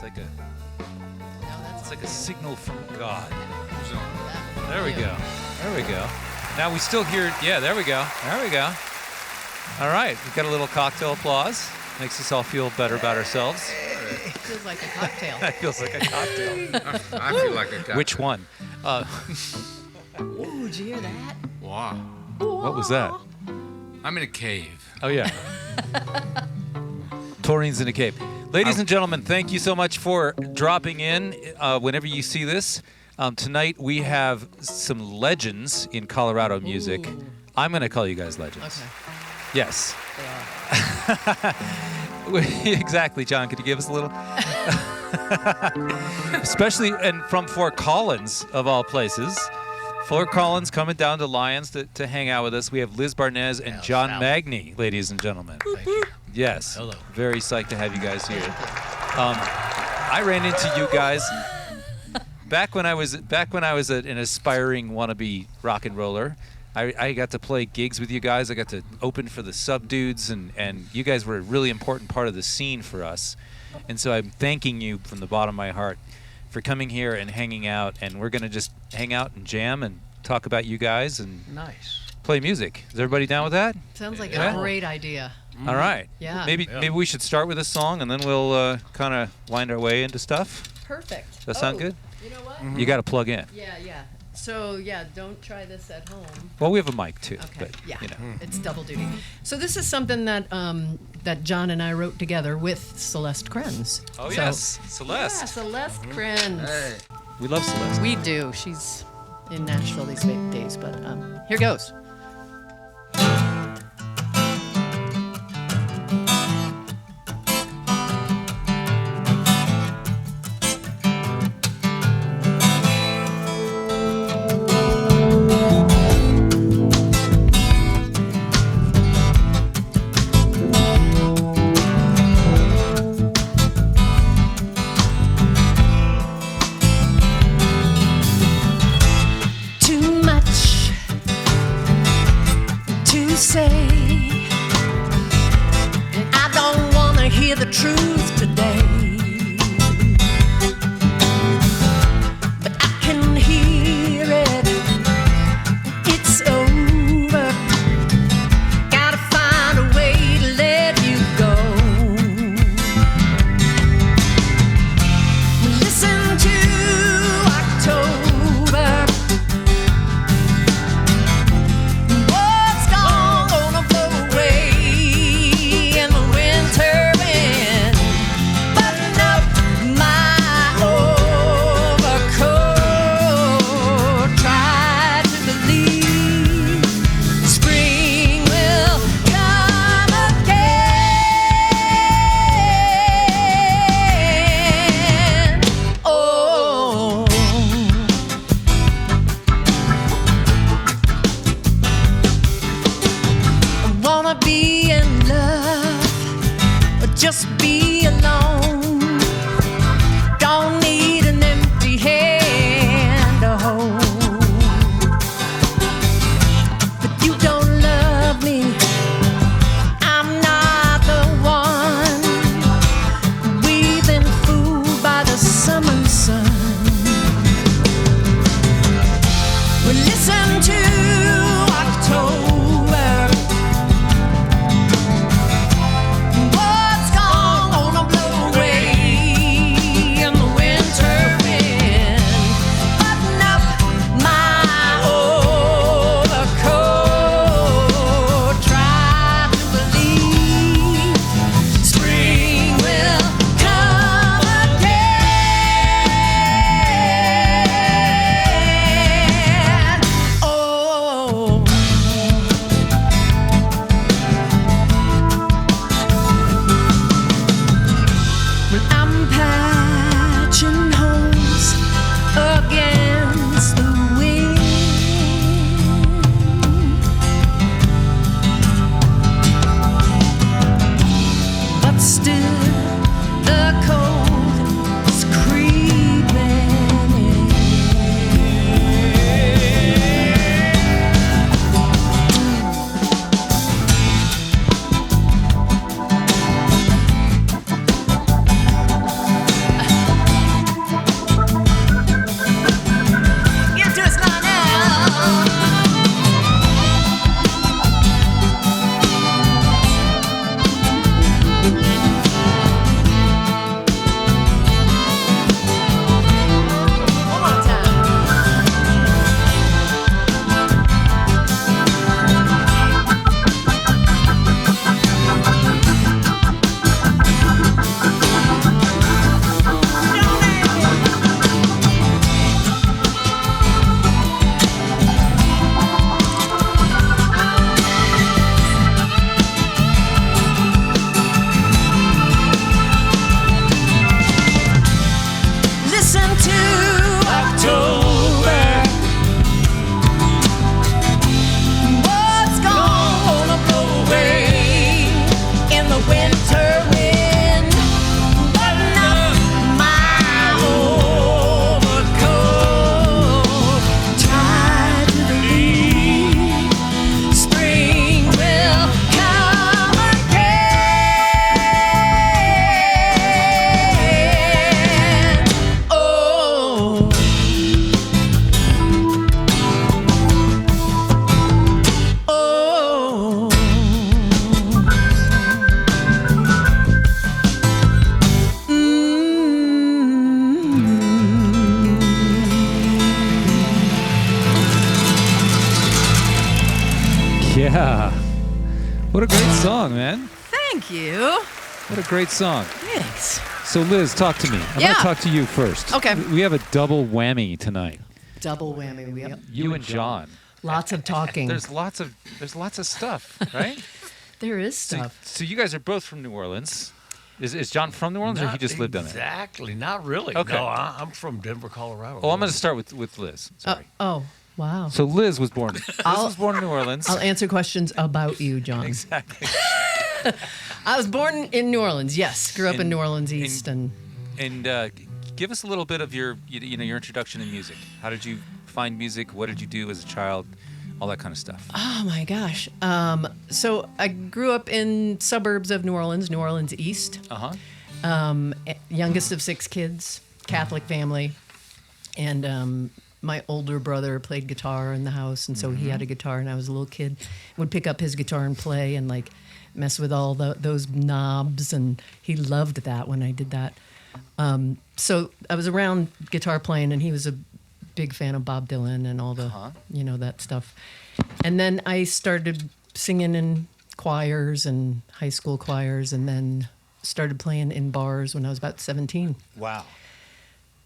It's like a signal from God. There we go. There we go. Now we still hear, yeah, there we go. There we go. All right, we've got a little cocktail applause. Makes us all feel better about ourselves. It feels like a cocktail. That feels like a cocktail. I feel like a cocktail. Which one? Ooh, did you hear that? Wow. What was that? I'm in a cave. Oh, yeah. Taurine's in a cave. Ladies and gentlemen, thank you so much for dropping in. Whenever you see this, tonight we have some legends in Colorado music. Ooh. I'm going to call you guys legends. Okay. Yes. They are. Exactly, John. Could you give us a little? Especially, and from Fort Collins, of all places. Fort Collins coming down to Lions to hang out with us. We have Liz Barnez and John Magnie, ladies and gentlemen. Thank you. Yes. Hello. Very psyched to have you guys here. I ran into you guys back when I was an aspiring wannabe rock and roller. I got to play gigs with you guys. I got to open for the Sub Dudes, and you guys were a really important part of the scene for us. And so I'm thanking you from the bottom of my heart for coming here and hanging out. And we're going to just hang out and jam and talk about you guys and play music. Is everybody down with that? Sounds like a great idea. Mm-hmm. All right. Yeah. Maybe we should start with a song, and then we'll kind of wind our way into stuff. Perfect. Does that sound good? You know what? You got to plug in. Yeah. So, don't try this at home. Well, we have a mic, too. Okay, But, yeah, you know. it's double duty. So this is something that that John and I wrote together with Celeste Krenz. Oh, So- yes. Celeste. Yeah, Celeste Krenz. Hey. We love Celeste. We do. She's in Nashville these days, but here goes. Too much to say. I don't want to hear the truth today. But I can hear it. It's over. Gotta find a way to let you go. Listen to October. What's gonna blow away in the winter wind? Button up my overcoat. Try to believe spring will come again. Oh. I wanna be in love or just be alone. Don't need an empty hand to hold. But you don't love me. I'm not the one. We've been fooled by the summer sun. Well, listen to October. What's gonna Yeah. What a great song, man. Thank you. What a great song. Thanks. So, Liz, talk to me. I'm going to talk to you first. Okay. We have a double whammy tonight. Double whammy. Yep. You and John. Lots of talking. There's lots of stuff, right? There is stuff. So you guys are both from New Orleans. Is John from New Orleans, or he just lived down there? Exactly. Not really. Okay. No, I'm from Denver, Colorado. Oh, I'm going to start with Liz. Sorry. Oh, wow. So Liz was born. Was born in New Orleans. I'll answer questions about you, John. Exactly. I was born in New Orleans. Yes, grew up in New Orleans East, and give us a little bit of your your introduction in music. How did you find music? What did you do as a child? All that kind of stuff. oh my gosh. So I grew up in suburbs of New Orleans East. Youngest of 6 kids, Catholic family, and my older brother played guitar in the house, and so he had a guitar, and I was a little kid, would pick up his guitar and play, and like mess with all those knobs, and he loved that when I did that. So I was around guitar playing, and he was a big fan of Bob Dylan and all the that stuff. And then I started singing in choirs and high school choirs, and then started playing in bars when I was about 17. Wow.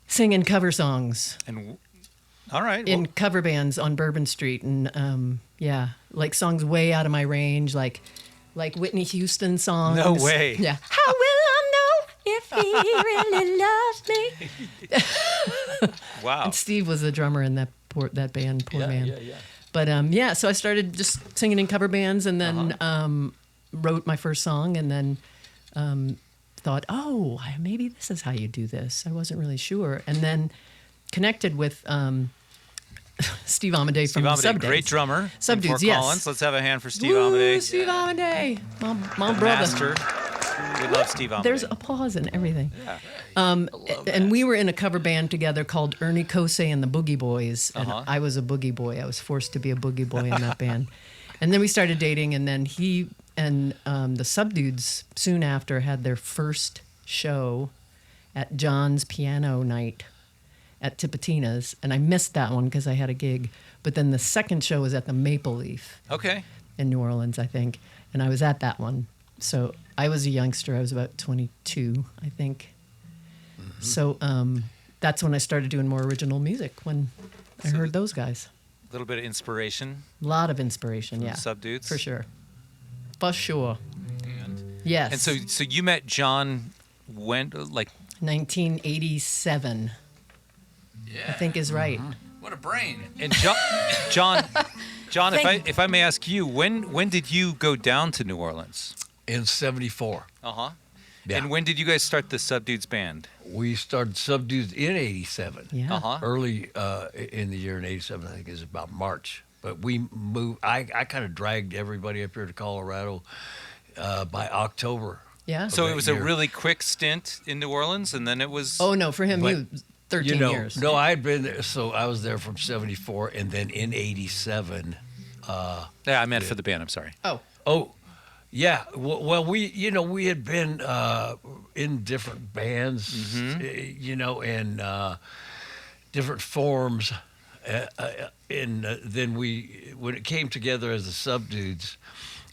Singing cover songs. And all right. In cover bands on Bourbon Street, and like songs way out of my range, like Whitney Houston songs. No way. Yeah. How will I know if he really loves me? Wow. And Steve was the drummer in that band, poor man. Yeah. But so I started just singing in cover bands, and then wrote my first song, and then thought, oh, maybe this is how you do this. I wasn't really sure, and then connected with Steve Amadei from Subdudes. Great drummer. Subdudes, in yes. Fort Collins. Let's have a hand for Steve Woo, Amadei. Steve Amadei, my The brother. master. We love Steve Amadei. There's applause and everything. Yeah. And we were in a cover band together called Ernie Kosey and the Boogie Boys. And I was a boogie boy. I was forced to be a boogie boy in that band. And then we started dating, and then he and the Subdudes soon after had their first show at John's Piano Night at Tipitina's. And I missed that one because I had a gig. But then the second show was at the Maple Leaf. Okay. In New Orleans, I think. And I was at that one. So I was a youngster. I was about 22, I think. Mm-hmm. So that's when I started doing more original music, when I heard those guys. A little bit of inspiration. A lot of inspiration, yeah. Subdudes. For sure. For sure. Yes. And so you met John when, like... 1987, Yeah. I think is right. What a brain. And John, if I may ask you, when did you go down to New Orleans? In 74. Uh-huh. Yeah. And when did you guys start the Subdudes band? We started Subdued in 87. Yeah. Uh-huh. Early in the year in 87, I think is about March. But we moved, I kind of dragged everybody up here to Colorado by October. Yeah. So that it was year. a really quick stint in New Orleans, and then it was... Oh, no, for him, But, you 13 years. No, I had been there. So I was there from 74, and then in 87. Yeah, I meant for the band, I'm sorry. Oh, Yeah, well, we had been in different bands, and different forms, and then when it came together as the Subdudes,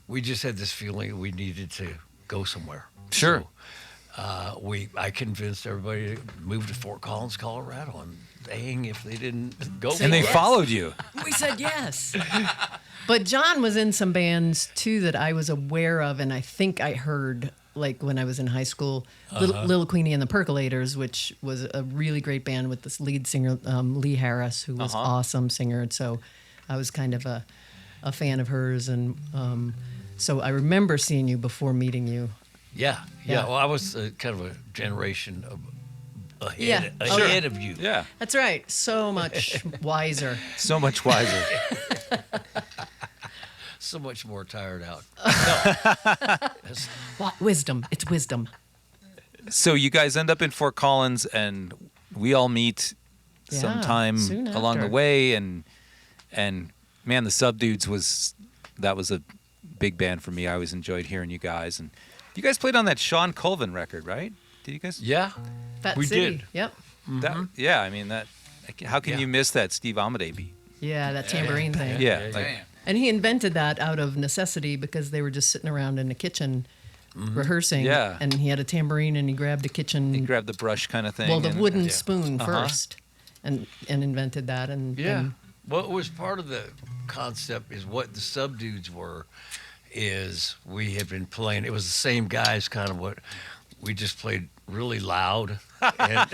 we just had this feeling we needed to go somewhere. Sure. So, I convinced everybody to move to Fort Collins, Colorado, and dang if they didn't go. And they Yes. followed you. we said yes. But John was in some bands, too, that I was aware of, and I think I heard, like, when I was in high school, Little Queenie and the Percolators, which was a really great band with this lead singer, Lee Harris, who was awesome singer. And so I was kind of a fan of hers. And so I remember seeing you before meeting you. Yeah. Yeah. Well, I was kind of a generation ahead, Yeah, ahead of you. Yeah. That's right. So much wiser. So much wiser. So much more tired out. Wisdom. It's wisdom. So you guys end up in Fort Collins, and we all meet Yeah, sometime soon along the after. way, and man, the Subdudes was a big band for me. I always enjoyed hearing you guys, and you guys played on that Sean Colvin record, right? Did you guys? Yeah. Fat We City. did. Yep. Yeah, I mean that. How can Yeah. you miss that Steve Amadei beat? Yeah, that tambourine thing. Yeah, like And he invented that out of necessity because they were just sitting around in the kitchen rehearsing. Yeah. And he had a tambourine and he grabbed a kitchen. He grabbed the brush kind of thing. Well, the and- wooden yeah. spoon first, and invented that. And What was part of the concept is what the subdudes were. Is we had been playing. It was the same guys, kind of what we just played really loud. And,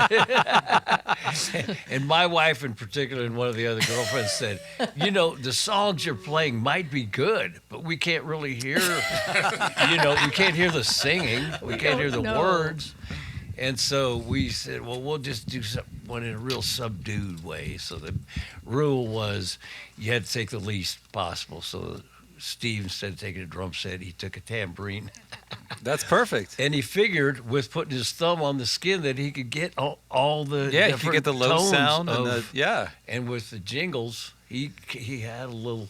and my wife in particular and one of the other girlfriends said, the songs you're playing might be good, but we can't really hear, we can't hear the singing. We can't hear the know. words. And so we said, well, we'll just do one in a real subdued way. So the rule was you had to take the least possible. So Steve, instead of taking a drum set, he took a tambourine. That's perfect. And he figured with putting his thumb on the skin that he could get all the Yeah, you different could get the low tones sound and of- yeah. And with the jingles, he had a little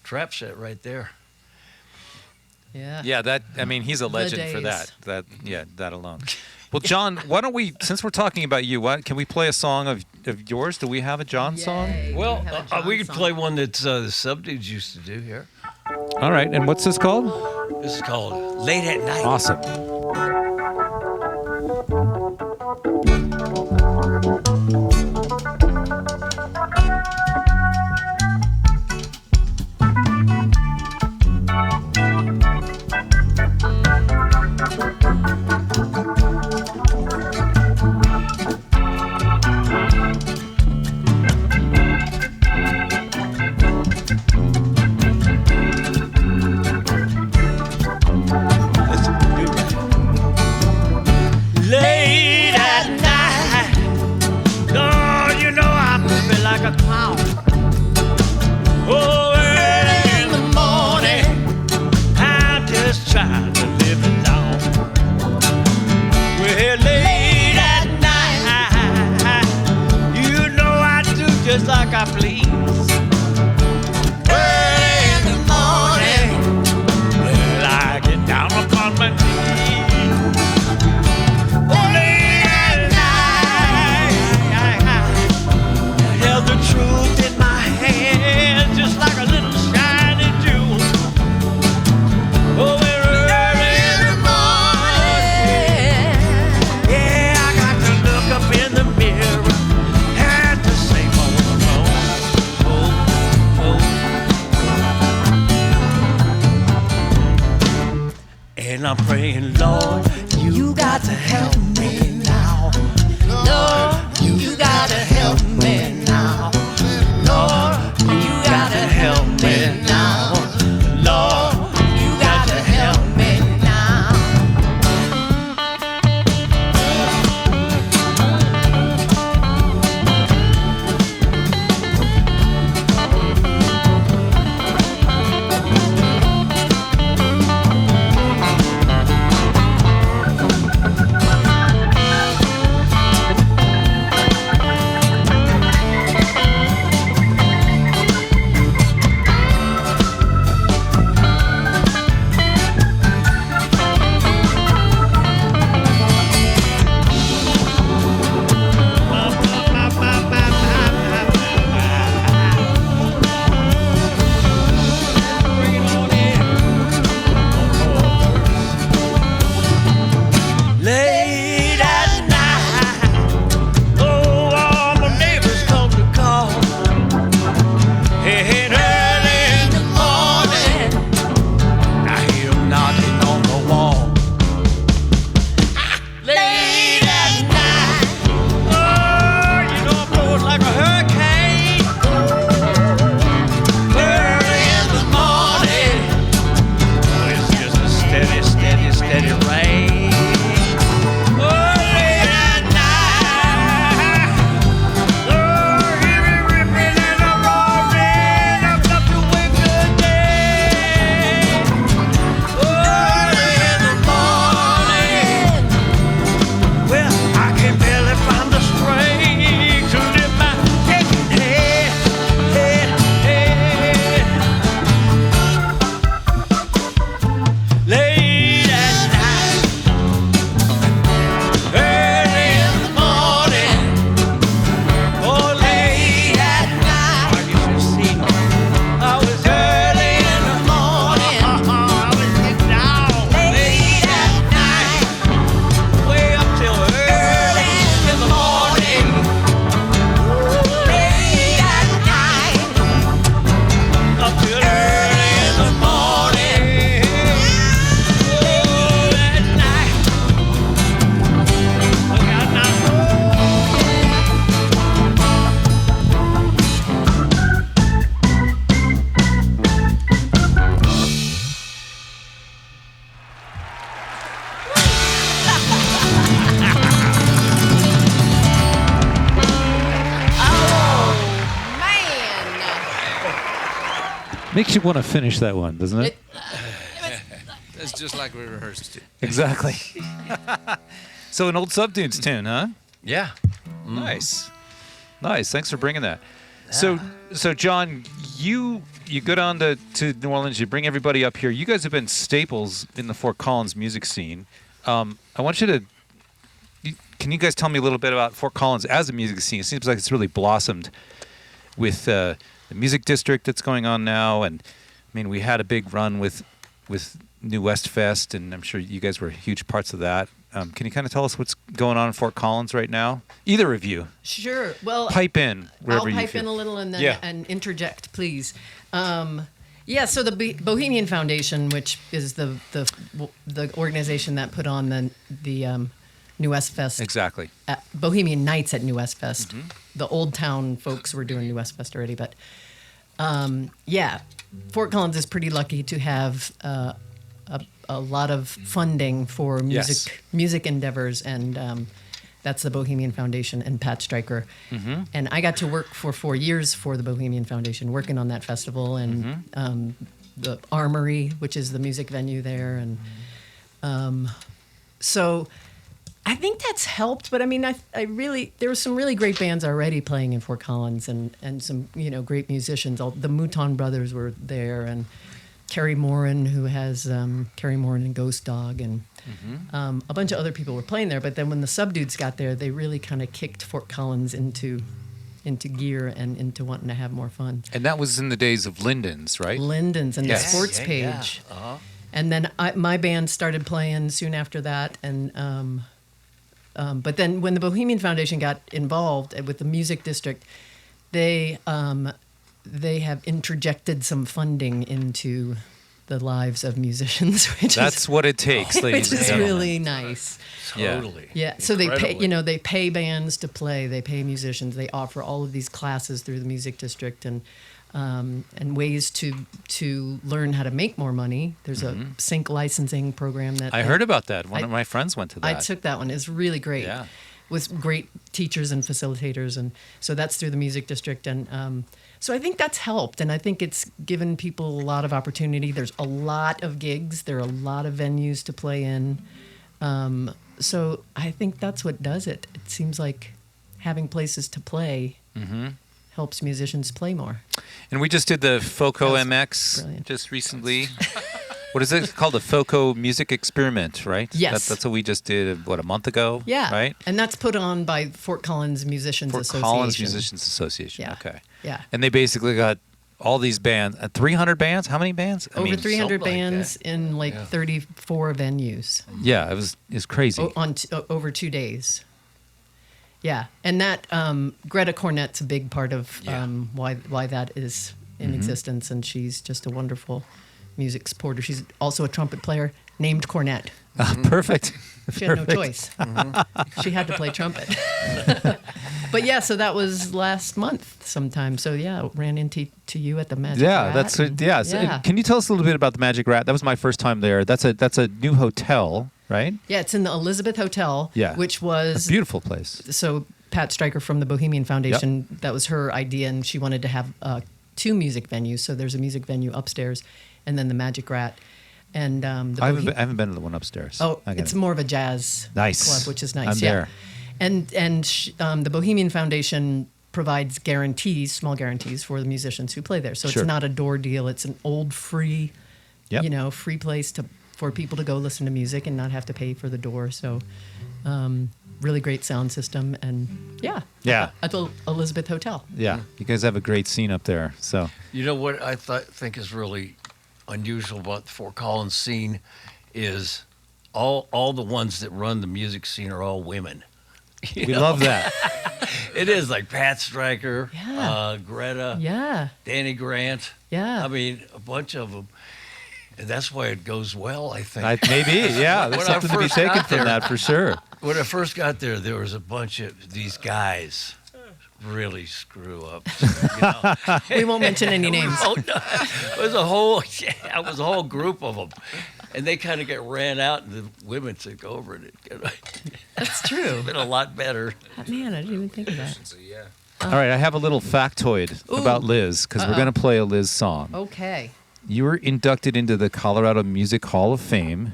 trap set right there. yeah. Yeah, he's a legend for days. that alone. Well, John, why don't we, since we're talking about you, can we play a song of yours? Do we have a John song? Yay, Well, have a John we could song. play one that the subdudes used to do here. All right, and what's this called? This is called Late at Night. Awesome. Late at night, oh, I'm moving like a clown. Oh, early in the morning, I'm just trying to live it down. Well, late at night, I do just like I please. Early in the morning, well, I get down upon my knees. The truth in my hand, just like a little shiny jewel. Oh, we're early in the morning. Yeah, I got to look up in the mirror and to say, and I'm praying, Lord, you got to help me now. Lord, you got to help me now. Lord, you got to help me now. Lord, you got to help me now. Makes you want to finish that one, doesn't it? That's just like we rehearsed it. Exactly. So an old Subdudes tune, huh? Yeah. Nice. Nice. Thanks for bringing that. So John, you go down to New Orleans. You bring everybody up here. You guys have been staples in the Fort Collins music scene. I want you to. Can you guys tell me a little bit about Fort Collins as a music scene? It seems like it's really blossomed with the music district that's going on now, and I mean we had a big run with New West Fest, and I'm sure you guys were huge parts of that. Can you kind of tell us what's going on in Fort Collins right now? Either of you. Sure. Well, Pipe in wherever you I'll pipe feel. in a little and then and interject, please. Yeah. So the Bohemian Foundation, which is the organization that put on the New West Fest. Exactly. Bohemian Nights at New West Fest. The Old Town folks were doing New West Fest already, but yeah, Fort Collins is pretty lucky to have a lot of funding for music endeavors, and that's the Bohemian Foundation and Pat Stryker. And I got to work for 4 years for the Bohemian Foundation, working on that festival and the Armory, which is the music venue there, and so I think that's helped. But I mean, I really there were some really great bands already playing in Fort Collins, and some great musicians. The Mouton Brothers were there, and Kerry Morin, who has Kerry Morin and Ghost Dog, and a bunch of other people were playing there. But then when the Subdudes got there, they really kind of kicked Fort Collins into gear and into wanting to have more fun. And that was in the days of Linden's, right? Linden's and Yes. the sports page. And then my band started playing soon after that. And but then when the Bohemian Foundation got involved with the music district, they have interjected some funding into the lives of musicians, That's what it takes, ladies which and is gentlemen. really nice. Totally. Yeah, so they pay, Incredibly. they pay bands to play, they pay musicians, they offer all of these classes through the music district and ways to learn how to make more money. There's a sync licensing program that I heard about that. One of my friends went to that. I took that one. It's really great. Yeah. With great teachers and facilitators, and so that's through the music district, and so I think that's helped, and I think it's given people a lot of opportunity. There's a lot of gigs. There are a lot of venues to play in. So I think that's what does it. It seems like having places to play helps musicians play more. And we just did the FOCO That's MX brilliant. just recently. What is it called? The FOCO Music Experiment, right? Yes. That's what we just did, a month ago? Yeah. Right? And that's put on by Fort Collins Musicians Fort Association. Collins Musicians Association. Yeah. Okay. Yeah. And they basically got all these bands, 300 bands? How many bands? Over 300 something like bands in 34 venues. Yeah, it was crazy. Over 2 days. Yeah, and that Greta Cornett's a big part of why that is in existence, and she's just a wonderful music supporter. She's also a trumpet player named Cornett. Perfect. She had no choice. She had to play trumpet. But yeah, so that was last month sometime. So yeah, ran into you at the Magic Yeah, Rat. that's and- yeah. So, can you tell us a little bit about the Magic Rat? That was my first time there. That's a new hotel, right? Yeah, it's in the Elizabeth Hotel, Yeah. which A was beautiful place. so Pat Stryker from the Bohemian Foundation, that was her idea, and she wanted to have 2 music venues. So there's a music venue upstairs, and then the Magic Rat. And I haven't been to the one upstairs. Oh, I gotta- it's more of a jazz Nice. club, which is nice. I'm yeah. there. And the Bohemian Foundation provides guarantees, small guarantees for the musicians who play there. So Sure. it's not a door deal. It's an old free, Yep. free place for people to go listen to music and not have to pay for the door. So really great sound system, and Yeah. at the Elizabeth Hotel. Yeah, you guys have a great scene up there. So You know what I think is really unusual about the Fort Collins scene is all the ones that run the music scene are all women. You we know? love that. It is like Pat Stryker, Yeah. Greta, Yeah, Danny Grant. yeah. I mean, a bunch of them. And that's why it goes well, I think. Maybe, yeah. There's When I something to be first taken got from there- that for sure. When I first got there was a bunch of these guys really screw up. You know? We won't mention any names. Oh, no. It was a whole group of them. And they kind of got ran out, and the women took over. And That's true. it's been a lot better. Man, I didn't even think of that. So yeah. All right, I have a little factoid about Liz because we're going to play a Liz song. Okay. You were inducted into the Colorado Music Hall of Fame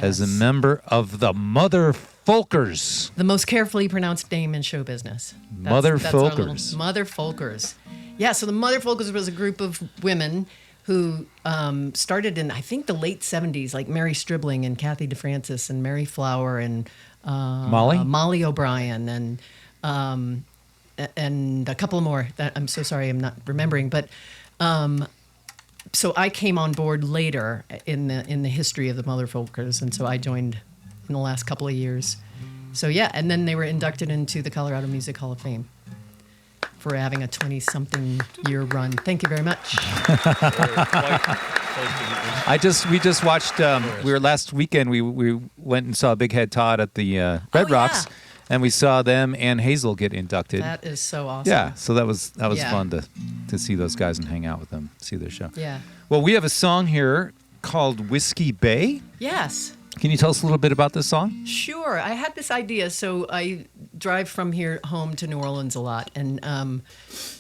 as a Yes. member of the Mother Folkers. The most carefully pronounced name in show business. Mother our little- Folkers. Mother Folkers. Yeah, so the Mother Folkers was a group of women who started in, I think, the late 70s, like Mary Stribling and Kathy DeFrancis and Mary Flower and Molly O'Brien and a couple more that I'm so sorry I'm not remembering. But so I came on board later in the history of the Mother Folkers, and so I joined in the last couple of years. So yeah, and then they were inducted into the Colorado Music Hall of Fame for having a 20-something year run. Thank you very much. We just watched. We were last weekend. We went and saw Big Head Todd at the Red Rocks, yeah. and we saw them and Hazel get inducted. That is so awesome. Yeah, so that was Yeah. fun to see those guys and hang out with them, see their show. Yeah. Well, we have a song here called Whiskey Bay. Yes. Can you tell us a little bit about this song? Sure. I had this idea. So I drive from here home to New Orleans a lot, and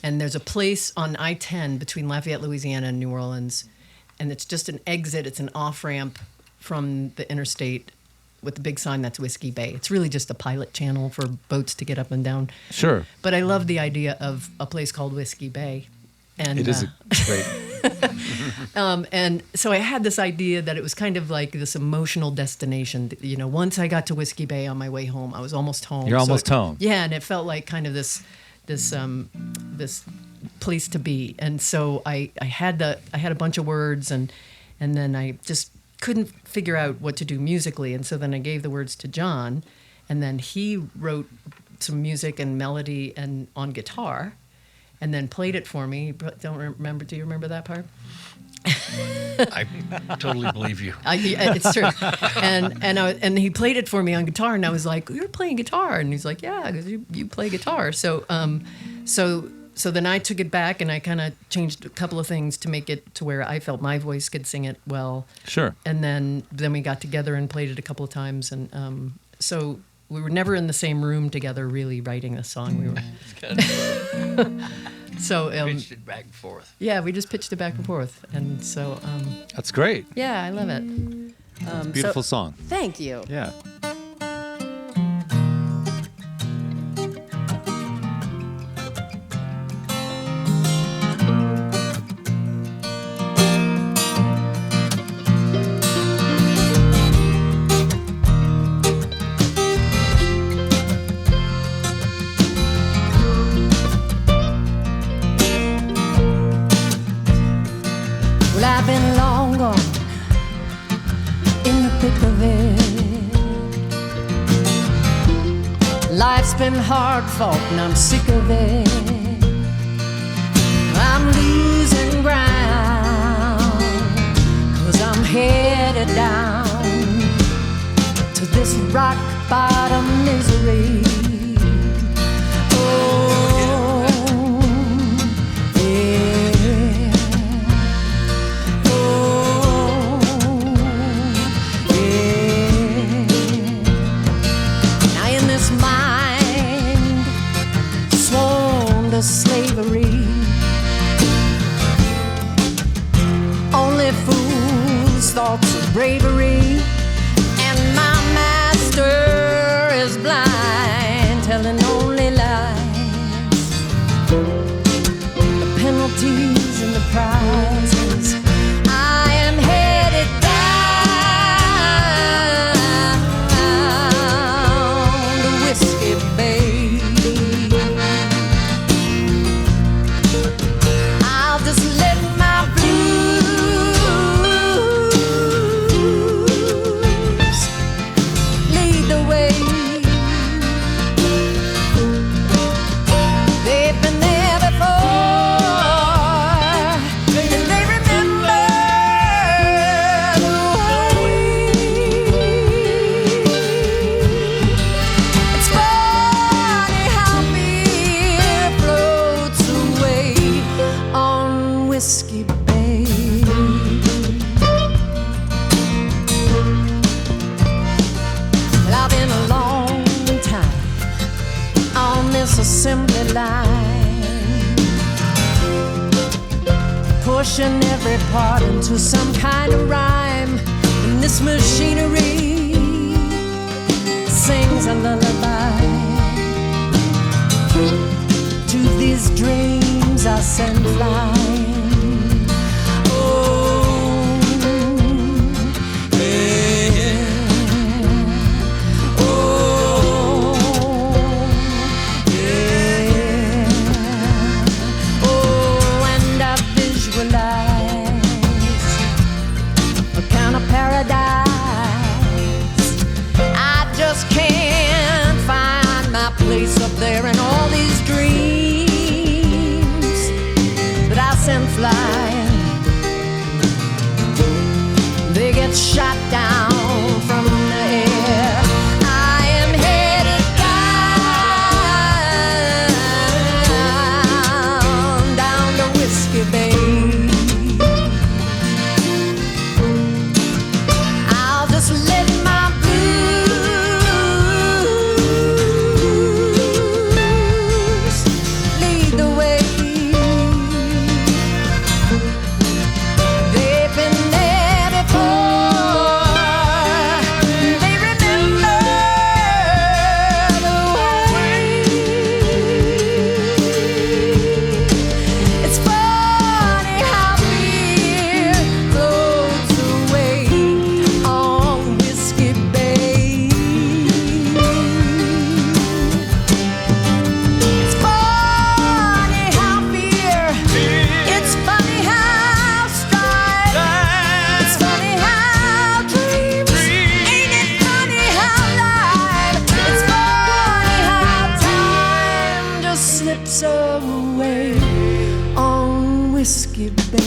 there's a place on I-10 between Lafayette, Louisiana, and New Orleans, and it's just an exit. It's an off ramp from the interstate with the big sign that's Whiskey Bay. It's really just a pilot channel for boats to get up and down. Sure. But I love the idea of a place called Whiskey Bay. And, It is great. and so I had this idea that it was kind of like this emotional destination. You know, once I got to Whiskey Bay on my way home, I was almost home. You're almost home. Yeah, and it felt like kind of this place to be. And so I had a bunch of words, and then I just couldn't figure out what to do musically. And so then I gave the words to John, and then he wrote some music and melody and on guitar, and then played it for me. But don't remember? Do you remember that part? I totally believe you. It's true. And he played it for me on guitar, and I was like, "You're playing guitar?" And he's like, "Yeah, because you play guitar." So then I took it back, and I kind of changed a couple of things to make it to where I felt my voice could sing it well. Sure. And then we got together and played it a couple of times, and so we were never in the same room together, really writing the song. We were. So Pitched it back and forth. yeah, we just pitched it back and forth, and so That's great. yeah, I love it. Beautiful song. Thank you. Yeah. Well, I've been long gone in the thick of it. Life's been hard fought and I'm sick of it. I'm losing ground, 'cause I'm headed down to this rock bottom misery. Oh, yeah. Oh, yeah. Now in this mind sworn to slavery, only fools' thoughts of bravery, and my master is blind, telling only lies. The penalties and the prizes, I am headed down to Whiskey Bay. I'll just let my blues lead the way. They've been there before, and pushing every part into some kind of rhyme. And this machinery sings a lullaby to these dreams I send flying. Oh, yeah. Oh, yeah. Oh, and I visualize a kind of paradise. I just can't find my place up there in all these dreams that I send flying. They get shot down from the air. I am headed down to Whiskey Bay. I'll just let my blues lead the way. They've been there before. They remember the way. It's funny how fear floats away on Whiskey Bay. It's funny how fear. It's funny how strife. It's funny how dreams. Ain't it funny how life? It's funny how time just slips away on Whiskey Bay.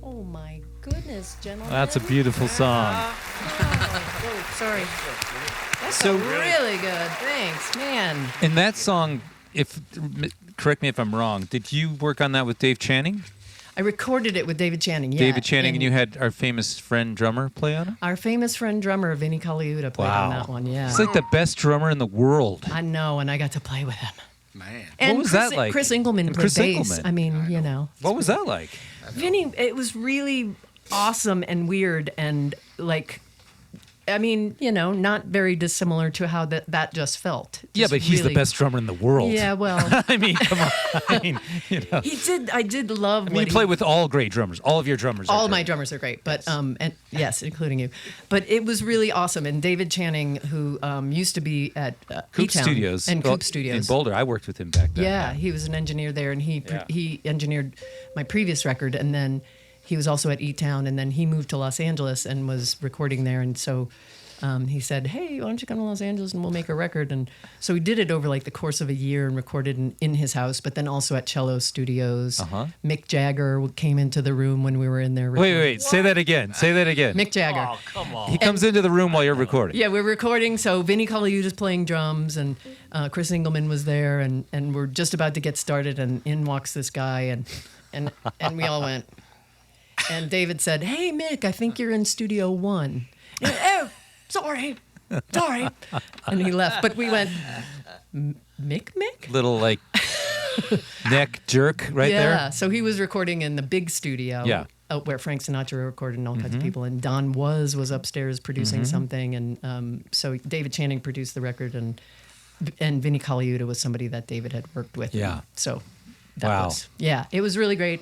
Oh my goodness, gentlemen. That's a beautiful song. Oh, sorry. That's So- really good. Thanks, man. In that song, correct me if I'm wrong, did you work on that with Dave Channing? I recorded it with David Channing. Yeah, David Channing, and you had our famous friend drummer play on it? our famous friend drummer Vinny Colaiuta played on that one. Yeah, He's like the best drummer in the world. I know, and I got to play with him. Man. And was Chris, that like? Chris Engelman And played Chris bass. Engelman. I mean, you know, What was that like? Vinny. It was really awesome and weird, and like, I mean, you know, not very dissimilar to how that just felt. Yeah, Just but he's the really- best drummer in the world. Yeah, well, I mean, come on. I mean, you know. he did. I did love. I mean, what you he- play with all great drummers. All of your drummers. all are of my great. drummers are great, but and yes, including you. But it was really awesome. And David Channing, who used to be at Coop E-Town Studios and well, Coop Studios in Boulder. I worked with him back then. Yeah, he was an engineer there, and Yeah. he engineered my previous record, and then he was also at E-Town, and then he moved to Los Angeles and was recording there, and so. He said, "Hey, why don't you come to Los Angeles and we'll make a record?" And so we did it over like the course of a year and recorded in his house, but then also at Cello Studios. Uh-huh. Mick Jagger came into the room when we were in there. Wait. Say that again. Say that again. Mick Jagger. Oh, come on. He comes into the room while you're recording. Yeah, we're recording. So Vinny Colaiuta's playing drums, and Chris Engelman was there, and we're just about to get started, and in walks this guy, and we all went. And David said, "Hey, Mick, I think you're in Studio One." And, oh, sorry. And he left. But we went, Mick? Little like neck jerk right Yeah. there. So he was recording in the big studio. Yeah. Out where Frank Sinatra recorded and all kinds of people. And Don was upstairs producing something. And so David Channing produced the record, and Vinny Colaiuta was somebody that David had worked with. Yeah. So that Wow. was, yeah, it was really great.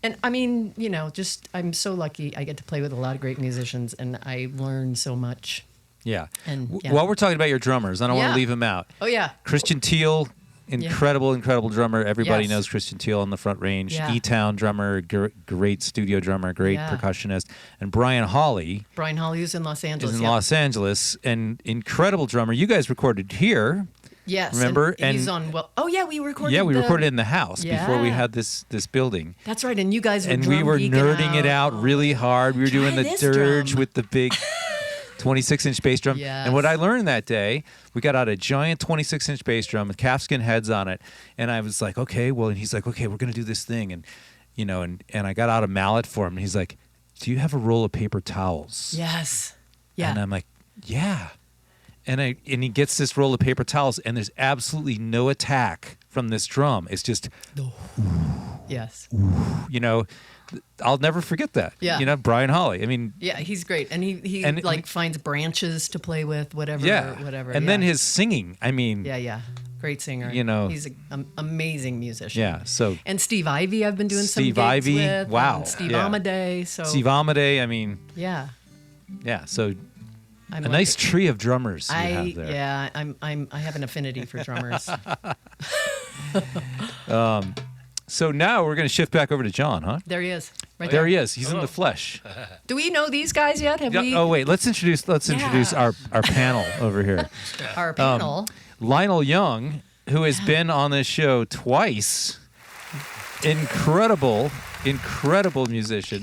And I mean, you know, just I'm so lucky. I get to play with a lot of great musicians, and I learn so much. Yeah. And, yeah. While we're talking about your drummers, I don't want Yeah. to leave him out. Oh, yeah. Christian Teal, incredible drummer. Everybody Yes. knows Christian Teal on the Front Range. Yeah. E-Town drummer, great studio drummer, great Yeah. percussionist. And Brian Hawley Brian Hawley was in Los Angeles. is in yeah. Los Angeles, and incredible drummer. You guys recorded here. Yes. Remember? And he's And- on, well, oh, yeah, we recorded. Yeah, we the- recorded in the house before we Yeah. had this building. That's right. And you guys were And we were drum geeking nerding it out really hard. We were doing Try the this dirge drum. with the big 26-inch bass drum. Yes. And what I learned that day, we got out a giant 26-inch bass drum with calfskin heads on it. And I was like, okay, well, and he's like, okay, we're going to do this thing. And, you know, and I got out a mallet for him. And he's like, do you have a roll of paper towels? Yes. Yeah. And I'm like, yeah. And he gets this roll of paper towels, and there's absolutely no attack from this drum. It's just, Yes. you know, I'll never forget that. Yeah. You know, Brian Holly. I mean, Yeah, he's great, and he And- like finds branches to play with, whatever. yeah. Whatever. And yeah. then his singing. I mean, Yeah. Great singer. You know. he's an amazing musician. yeah. So And Steve Ivy, I've been doing Steve some gigs Ivy, with. wow, And Steve yeah. Amadei. So Steve Amadei. I mean, yeah, yeah. So I'm a nice tree of drummers you have there. Yeah, I have an affinity for drummers. So now we're going to shift back over to John, huh? There he is. Right There he is. He's in the flesh. Do we know these guys yet? Have we? Oh wait, let's introduce our panel over here. Our panel. Lionel Young, who has been on this show twice. Incredible musician.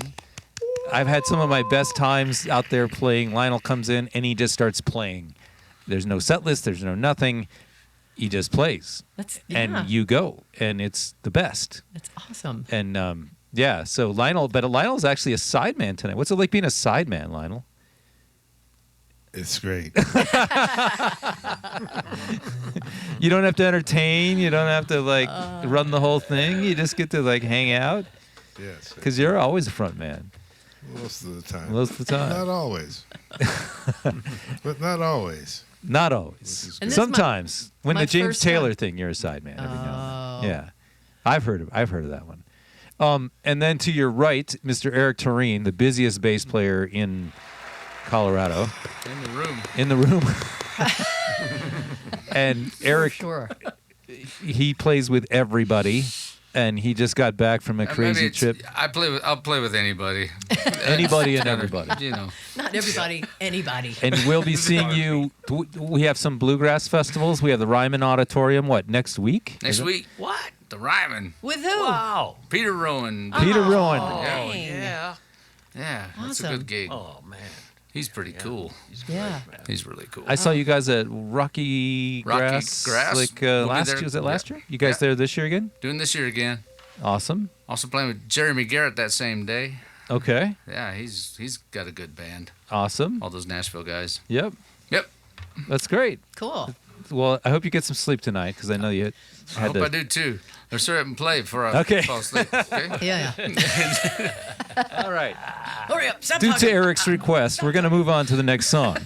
I've had some of my best times out there playing. Lionel comes in and he just starts playing. There's no set list, there's no nothing. He just plays. And you go, and it's the best. That's awesome. And yeah, so Lionel's actually a sideman tonight. What's it like being a sideman, Lionel? It's great. You don't have to entertain. You don't have to run the whole thing. You just get to hang out. Yes. Because you're always a front man. Most of the time. Most of the time. Not always. But not always. Not always. And this is Sometimes when my the James first Taylor time. thing, you're a sideman. Every now and Oh. then. Yeah, I've heard of that one. And then to your right, Mr. Eric Tureen, the busiest bass player in Colorado. In the room. In the room. And Eric, Sure. he plays with everybody, and he just got back from a crazy trip. I'll play with anybody. Anybody and everybody. You know. Not everybody, anybody. And we'll be seeing you. We have some bluegrass festivals. We have the Ryman Auditorium. What, next week? Next Is it? week. What? The Ryman. With who? Wow. Peter Rowan. Peter Rowan. Dang. Yeah. Yeah, that's a Awesome. good gig. Oh man. He's pretty cool. Yeah. He's really cool. I saw you guys at Rocky Grass. Grass. Like We'll be last there. year. Was it last Yeah. year? You guys Yeah. there this year again? Doing this year again. Awesome. Also playing with Jeremy Garrett that same day. Okay. Yeah, he's got a good band. Awesome. All those Nashville guys. Yep. Yep. That's great. Cool. Well, I hope you get some sleep tonight because I know you I had hope to. I do too. Let's hurry up and play before I Okay. fall asleep. Okay. Yeah. All right. Hurry up. Stop Due talking. to Eric's request, we're going to move on to the next song.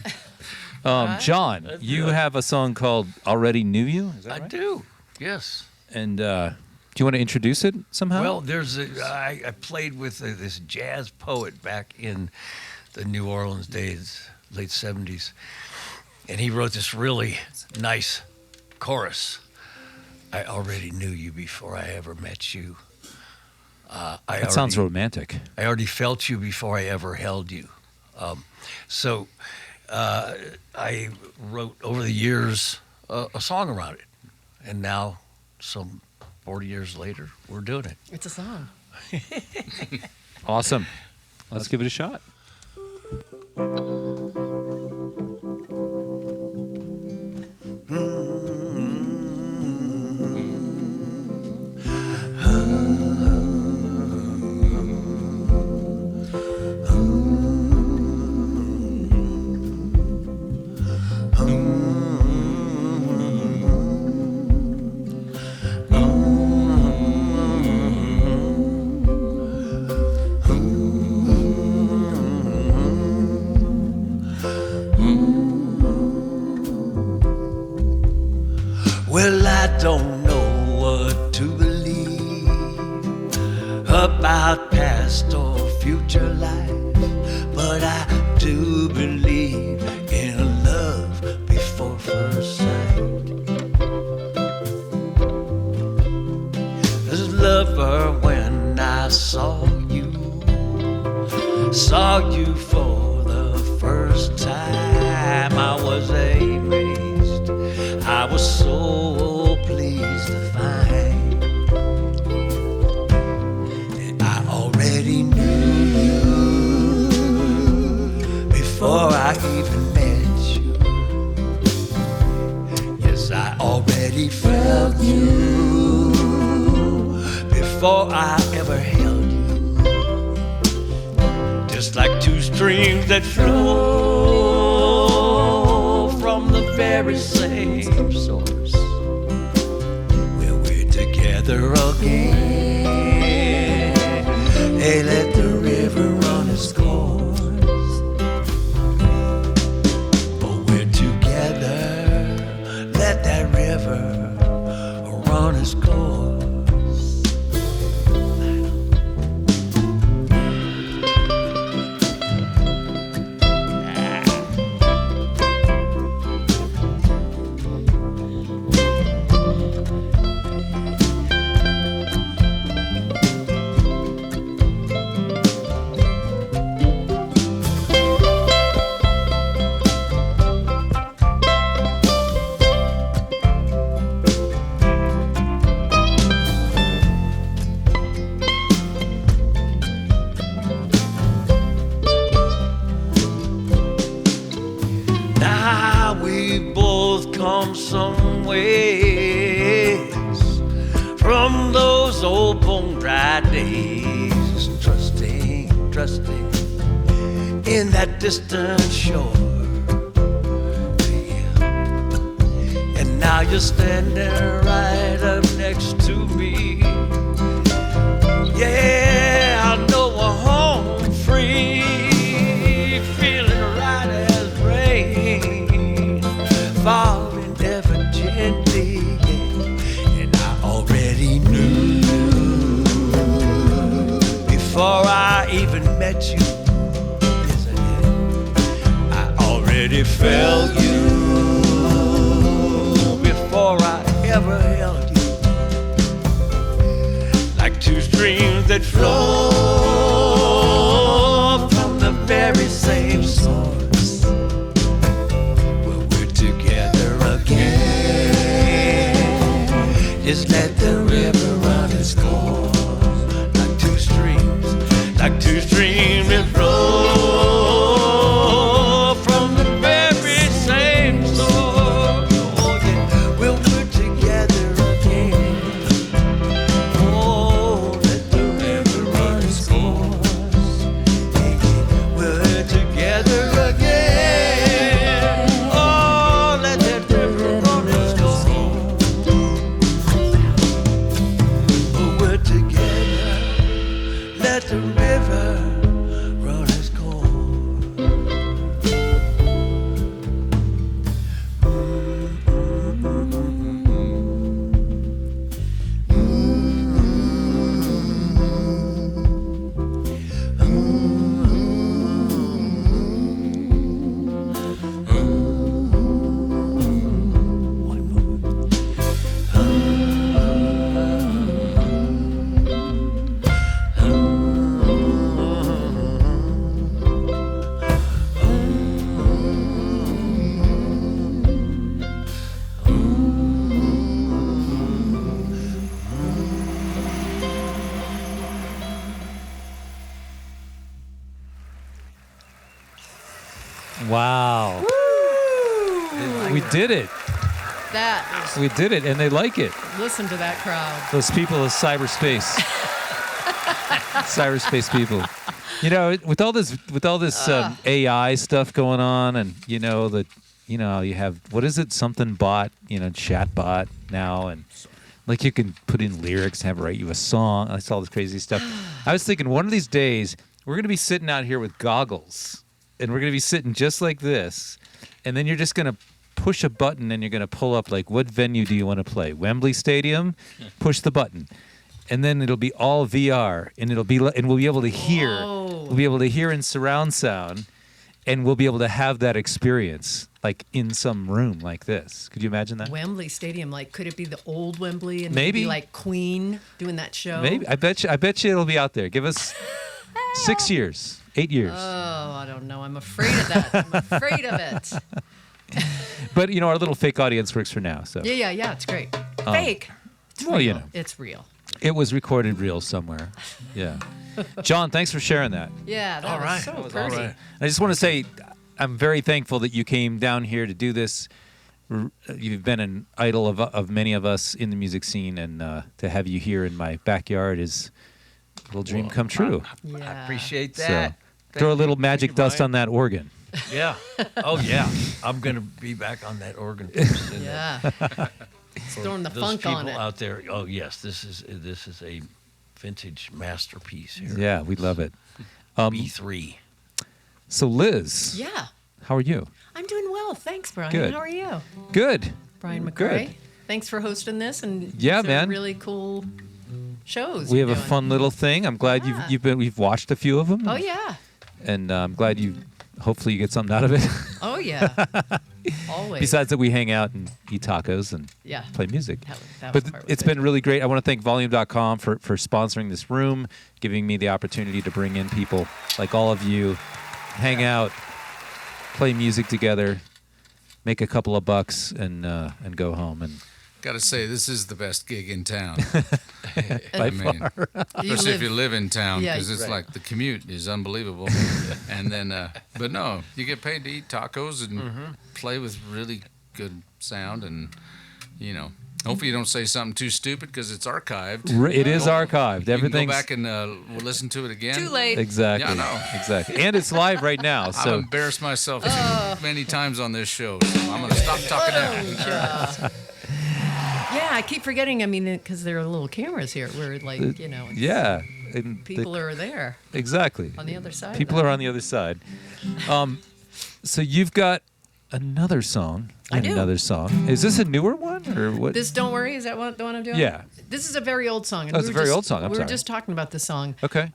John, you have a song called "Already Knew You." Is that I right? do. Yes. And do you want to introduce it somehow? Well, I played with this jazz poet back in the New Orleans days, late 70s. And he wrote this really nice chorus. I already knew you before I ever met you. that sounds romantic. I already felt you before I ever held you. So I wrote over the years a song around it. And now, some 40 years later, we're doing it. It's a song. Awesome. Let's give it a shot. Well, I don't know what to believe about past or future life, but I do believe in love before first sight. As a lover, when I saw you for the first time, I was amazed. I was so pleased to find that I already knew you before I even before I ever held you. Just like two streams that flow from the very same source, where we're together again. Hey, let the river run its course. Oh, we're together. Let that river run its course. Some ways from those old bone-dry days, trusting in that distant shore. And now you're standing right up next to me. Yeah, I know we're home free, feeling right as rain falling ever gently, and I already knew before I even met you. Yes, I did. I already felt you before I ever held you. Like two streams that flow from the very same source. Just let the river run its course, like two streams that flow from the very same source. Oh yeah, we'll work together again. Oh, let the river run its course. Yeah, we'll work together again. Oh, let that river run its course. Let the river run its course. Wow. We did it. We did it, and they like it. Listen to that crowd. Those people of cyberspace. Cyberspace people. You know, with all this AI stuff going on, and you have, what is it, something bot, chat bot now, and like you can put in lyrics and have it write you a song. I saw all this crazy stuff. I was thinking one of these days we're gonna be sitting out here with goggles, and we're gonna be sitting just like this, and then you're just gonna push a button and you're gonna pull up, like, what venue do you want to play? Wembley Stadium? Push the button. And then it'll be all VR, and we'll be able to hear. Whoa. We'll be able to hear in surround sound, and we'll be able to have that experience, like in some room like this. Could you imagine that? Wembley Stadium, like, could it be the old Wembley and Maybe. be like Queen doing that show? Maybe. I bet you it'll be out there. Give us 6 years, 8 years. Oh, I don't know. I'm afraid of that. I'm afraid of it. But our little fake audience works for now. So Yeah. It's great. Fake. It's well, real. It's real. it was recorded real somewhere. Yeah. John, thanks for sharing that. Yeah, that All was right. so That was pretty. all right. I just want to say I'm very thankful that you came down here to do this. You've been an idol of many of us in the music scene, and to have you here in my backyard is a little dream come true. I appreciate So that. throw a Thank little you. magic Thank you, dust Ryan. on that organ. Yeah. Oh yeah. I'm gonna be back on that organ. pretty soon. Yeah. It's throwing the Those funk people on it. out there. Oh yes, this is a vintage masterpiece here. Yeah, we love it. B3. So Liz, Yeah. how are you? I'm doing well. Thanks, Brian. Good. How are you? Good. Brian McRae. Good. Thanks for hosting this and Yeah, these are man. really cool shows. We have you're a doing. fun little thing. I'm glad Yeah. we've watched a few of them. Oh yeah. And I'm glad hopefully you get something out of it. Oh yeah. Always. Besides that, we hang out and eat tacos and Yeah. play music. That But part was it's it. been really great. I want to thank Volume.com for sponsoring this room, giving me the opportunity to bring in people like all of you, hang out, play music together, make a couple of bucks, and go home. And Got to say, this is the best gig in town. by I mean, You especially if live- you live in town, Yeah, because it's right. like the commute is unbelievable. And then, but no, you get paid to eat tacos and play with really good sound, and hopefully you don't say something too stupid because it's archived. it is archived. You can Everything's go back and we'll listen to it again. Too late. exactly, Yeah, I know. exactly, and it's live right now. I've So embarrassed myself too many times on this show, so I'm going to stop talking now. Yeah, I keep forgetting. I mean, because there are little cameras here. Where like it's- yeah, and people are there exactly on the other side. People are on the other side. So you've got another song. I and do. Another song. Is this a newer one or what? This Don't Worry, is that the one I'm doing? Yeah. This is a very old song. Oh, it's a very old song. I'm we sorry. were just talking about this song. Okay.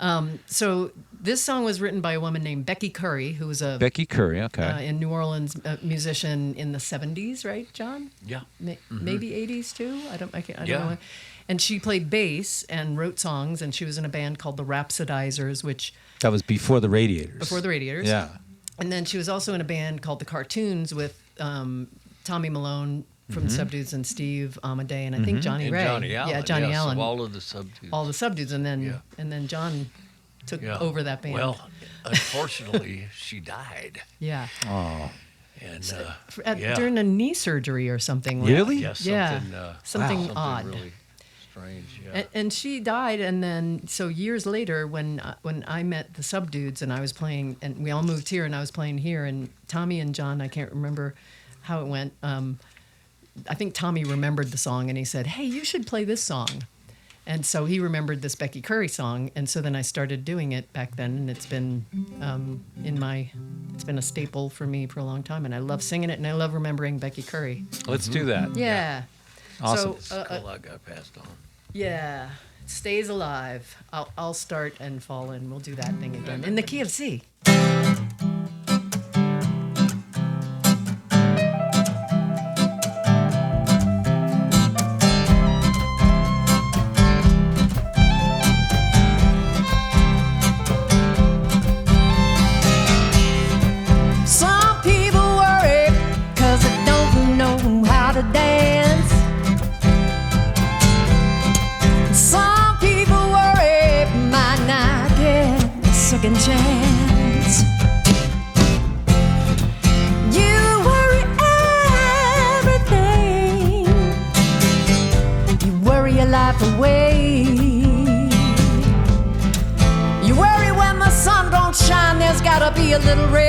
So this song was written by a woman named Becky Curry, who was a Becky Curry. Okay. in New Orleans musician in the 70s, right, John? Yeah. Maybe 80s too. I don't Yeah. know. And she played bass and wrote songs, and she was in a band called the Rhapsodizers, which That was before the Radiators. before the Radiators. Yeah. And then she was also in a band called the Cartoons with Tommy Malone from the Subdudes and Steve Amadei and I think Johnny And Ray. Johnny Allen. Yeah, Johnny yes, Allen. Of all of the subdudes. All the Subdudes, and then Yeah. John took Yeah. over that band. Well, unfortunately, she died. yeah. Oh. And During a knee surgery or something. like- Really? Yeah, Yeah. something, Something odd. really strange. Yeah. And she died, and then so years later, when I met the Subdudes, and I was playing, and we all moved here, and I was playing here, and Tommy and John, I can't remember how it went. I think Tommy remembered the song, and he said, "Hey, you should play this song." And so he remembered this Becky Curry song, and so then I started doing it back then, and it's been it's been a staple for me for a long time, and I love singing it, and I love remembering Becky Curry. Let's do that. Yeah. Awesome. So, Cool, I got passed on. yeah, it stays alive. I'll start and fall in. We'll do that thing again in the key of C. Some people worry 'cause they don't know how to dance. Some people worry might not get a second chance. You worry everything. You worry your life away. You worry when the sun don't shine, there's gotta be a little rain.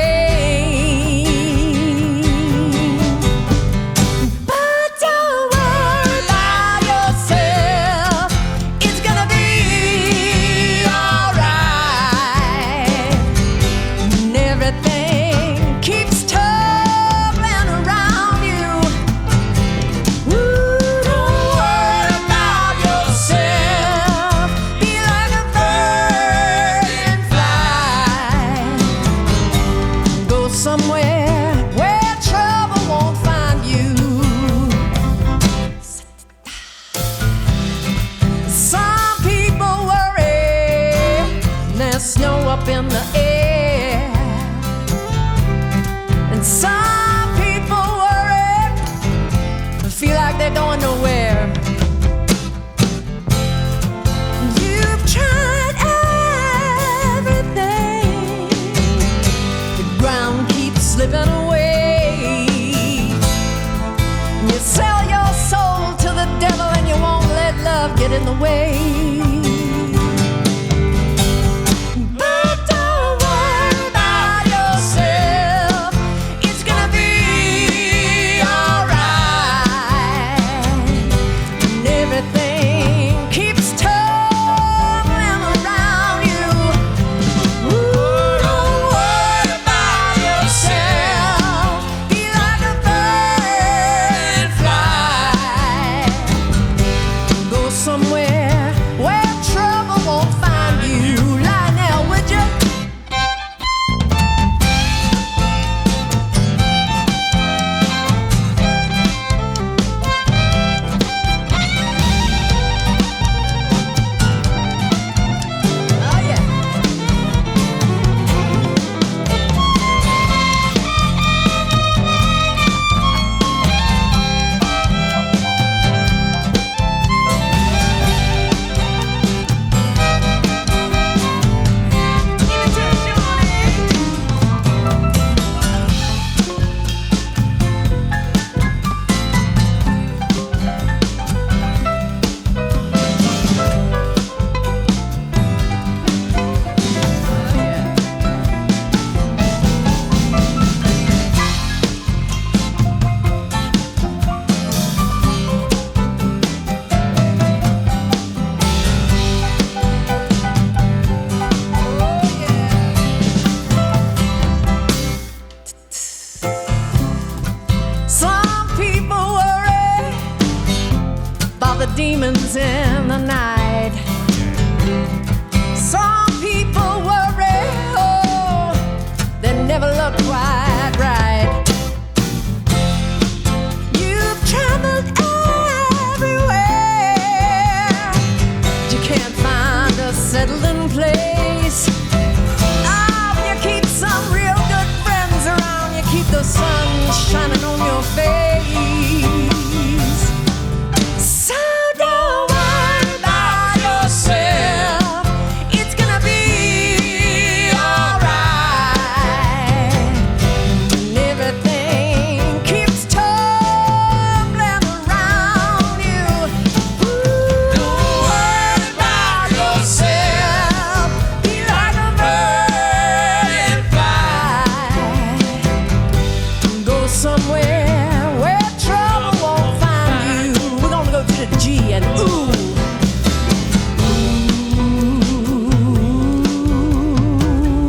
But don't worry about yourself, it's gonna be alright. And everything keeps tumbling around you. Ooh, don't worry about yourself. Be like a bird and fly. Go somewhere where trouble won't find you. Some people worry there's snow up in the air. And some people worry feel like they're going nowhere. You've tried everything. The ground keeps slipping away. the way. But don't worry about yourself. It's gonna be alright. And everything keeps tumbling around you. Ooh, don't worry about yourself. Be like a bird and fly. Go somewhere where trouble won't find you. Lionel, would you? Oh yeah. Give it to us, Johnny. Some people worry about the demons in the night. Some people worry, oh, they never look quite right. You've traveled everywhere, but you can't find a settling place. Oh, you keep some real good friends around. You keep the sun shining on your face. So don't worry about yourself. It's gonna be alright. And everything keeps tumbling around you. Ooh, don't worry about yourself. Be like a bird and fly. Go somewhere where trouble won't find you. We're gonna go to the G and ooh.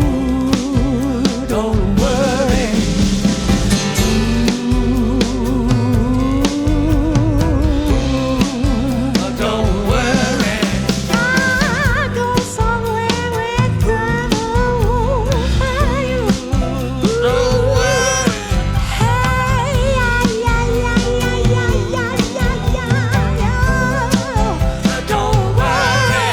Ooh, don't worry. Don't worry. I go somewhere where trouble won't find you. Don't worry. Hey, yeah, yeah, yeah, yeah, yeah, yeah, yeah, yeah. Don't worry.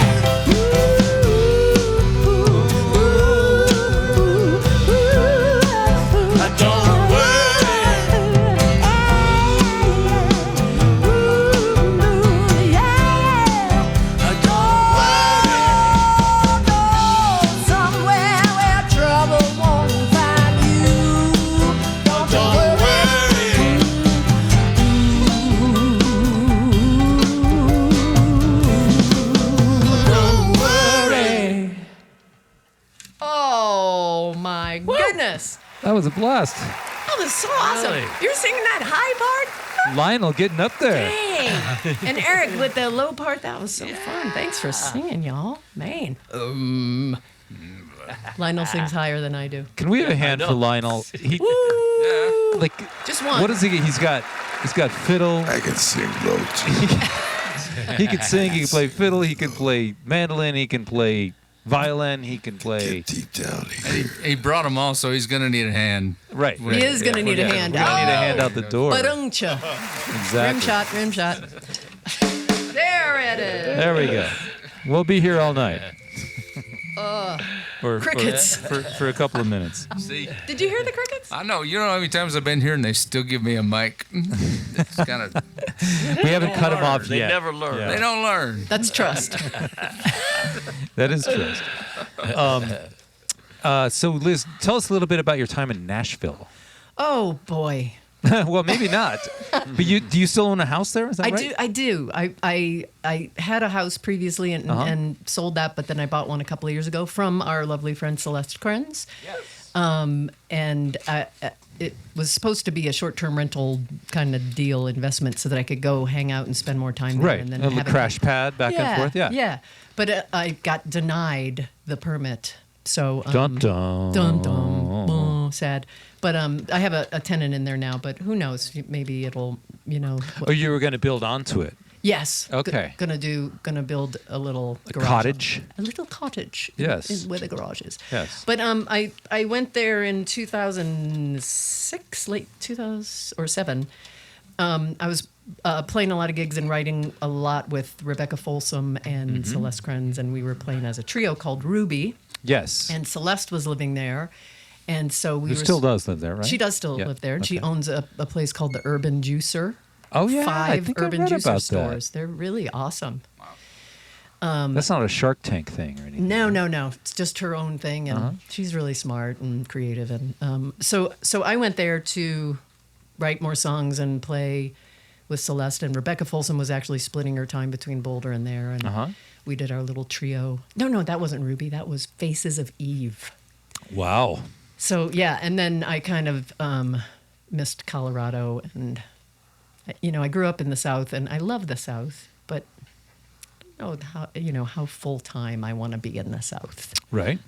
Don't somewhere where trouble won't find you. Don't worry. Oh my goodness. That was a blast. That was so awesome. Really? You're singing that high part? Lionel getting up there. Dang. And Eric with the low part, that was so fun. Thanks for singing, y'all. Man. Lionel sings higher than I do. Can we have a hand for Lionel? He, like, Just one. what is he? He's got fiddle. I can sing low too. He can sing. He can play fiddle. He can play mandolin. He can play violin. He can play. Get deep down here. He brought them all, so he's gonna need a hand. Right. He is going to need a hand. We're gonna need a hand out the door. Ba-dum-cha. Exactly. Rim shot. There it is. There we go. We'll be here all night. Crickets. For a couple of minutes. See, Did you hear the crickets? I know. You know how many times I've been here and they still give me a mic. It's kind of We haven't cut him off They yet. never learn. Yeah. they don't learn. That's trust. That is trust. So, Liz, tell us a little bit about your time in Nashville. Oh boy. Well, maybe not. But do you still own a house there? Is that right? I do. I had a house previously and sold that, but then I bought one a couple of years ago from our lovely friend Celeste Krenz. Yes. And it was supposed to be a short-term rental kind of deal investment so that I could go hang out and spend more time there. Right. And then a have crash pad back and forth. Yeah. Yeah. But I got denied the permit. So Dun dun. dun dun. Oh, sad. But I have a tenant in there now. But who knows? Maybe it'll, Oh, you were going to build onto it. Yes. Okay. Gonna build a little garage. Cottage. A little cottage. Yes. Where the garage is. Yes. But I went there in 2006, late 2007. I was playing a lot of gigs and writing a lot with Rebecca Folsom and Celeste Krenz, and we were playing as a trio called Ruby. Yes. And Celeste was living there. And so we Who were still does live there, right? She does still Yeah. live there. And she Okay. owns a place called the Urban Juicer. Oh, yeah. I 5 think I Urban read Juicer about stores. They're really awesome. That's not a Shark Tank thing or anything. No. It's just her own thing, and she's really smart and creative. And so I went there to write more songs and play with Celeste. And Rebecca Folsom was actually splitting her time between Boulder and there, and we did our little trio. No, that wasn't Ruby. That was Faces of Eve. Wow. So yeah, and then I kind of missed Colorado, and I grew up in the South, and I love the South, but I don't know how full time I want to be in the South Right.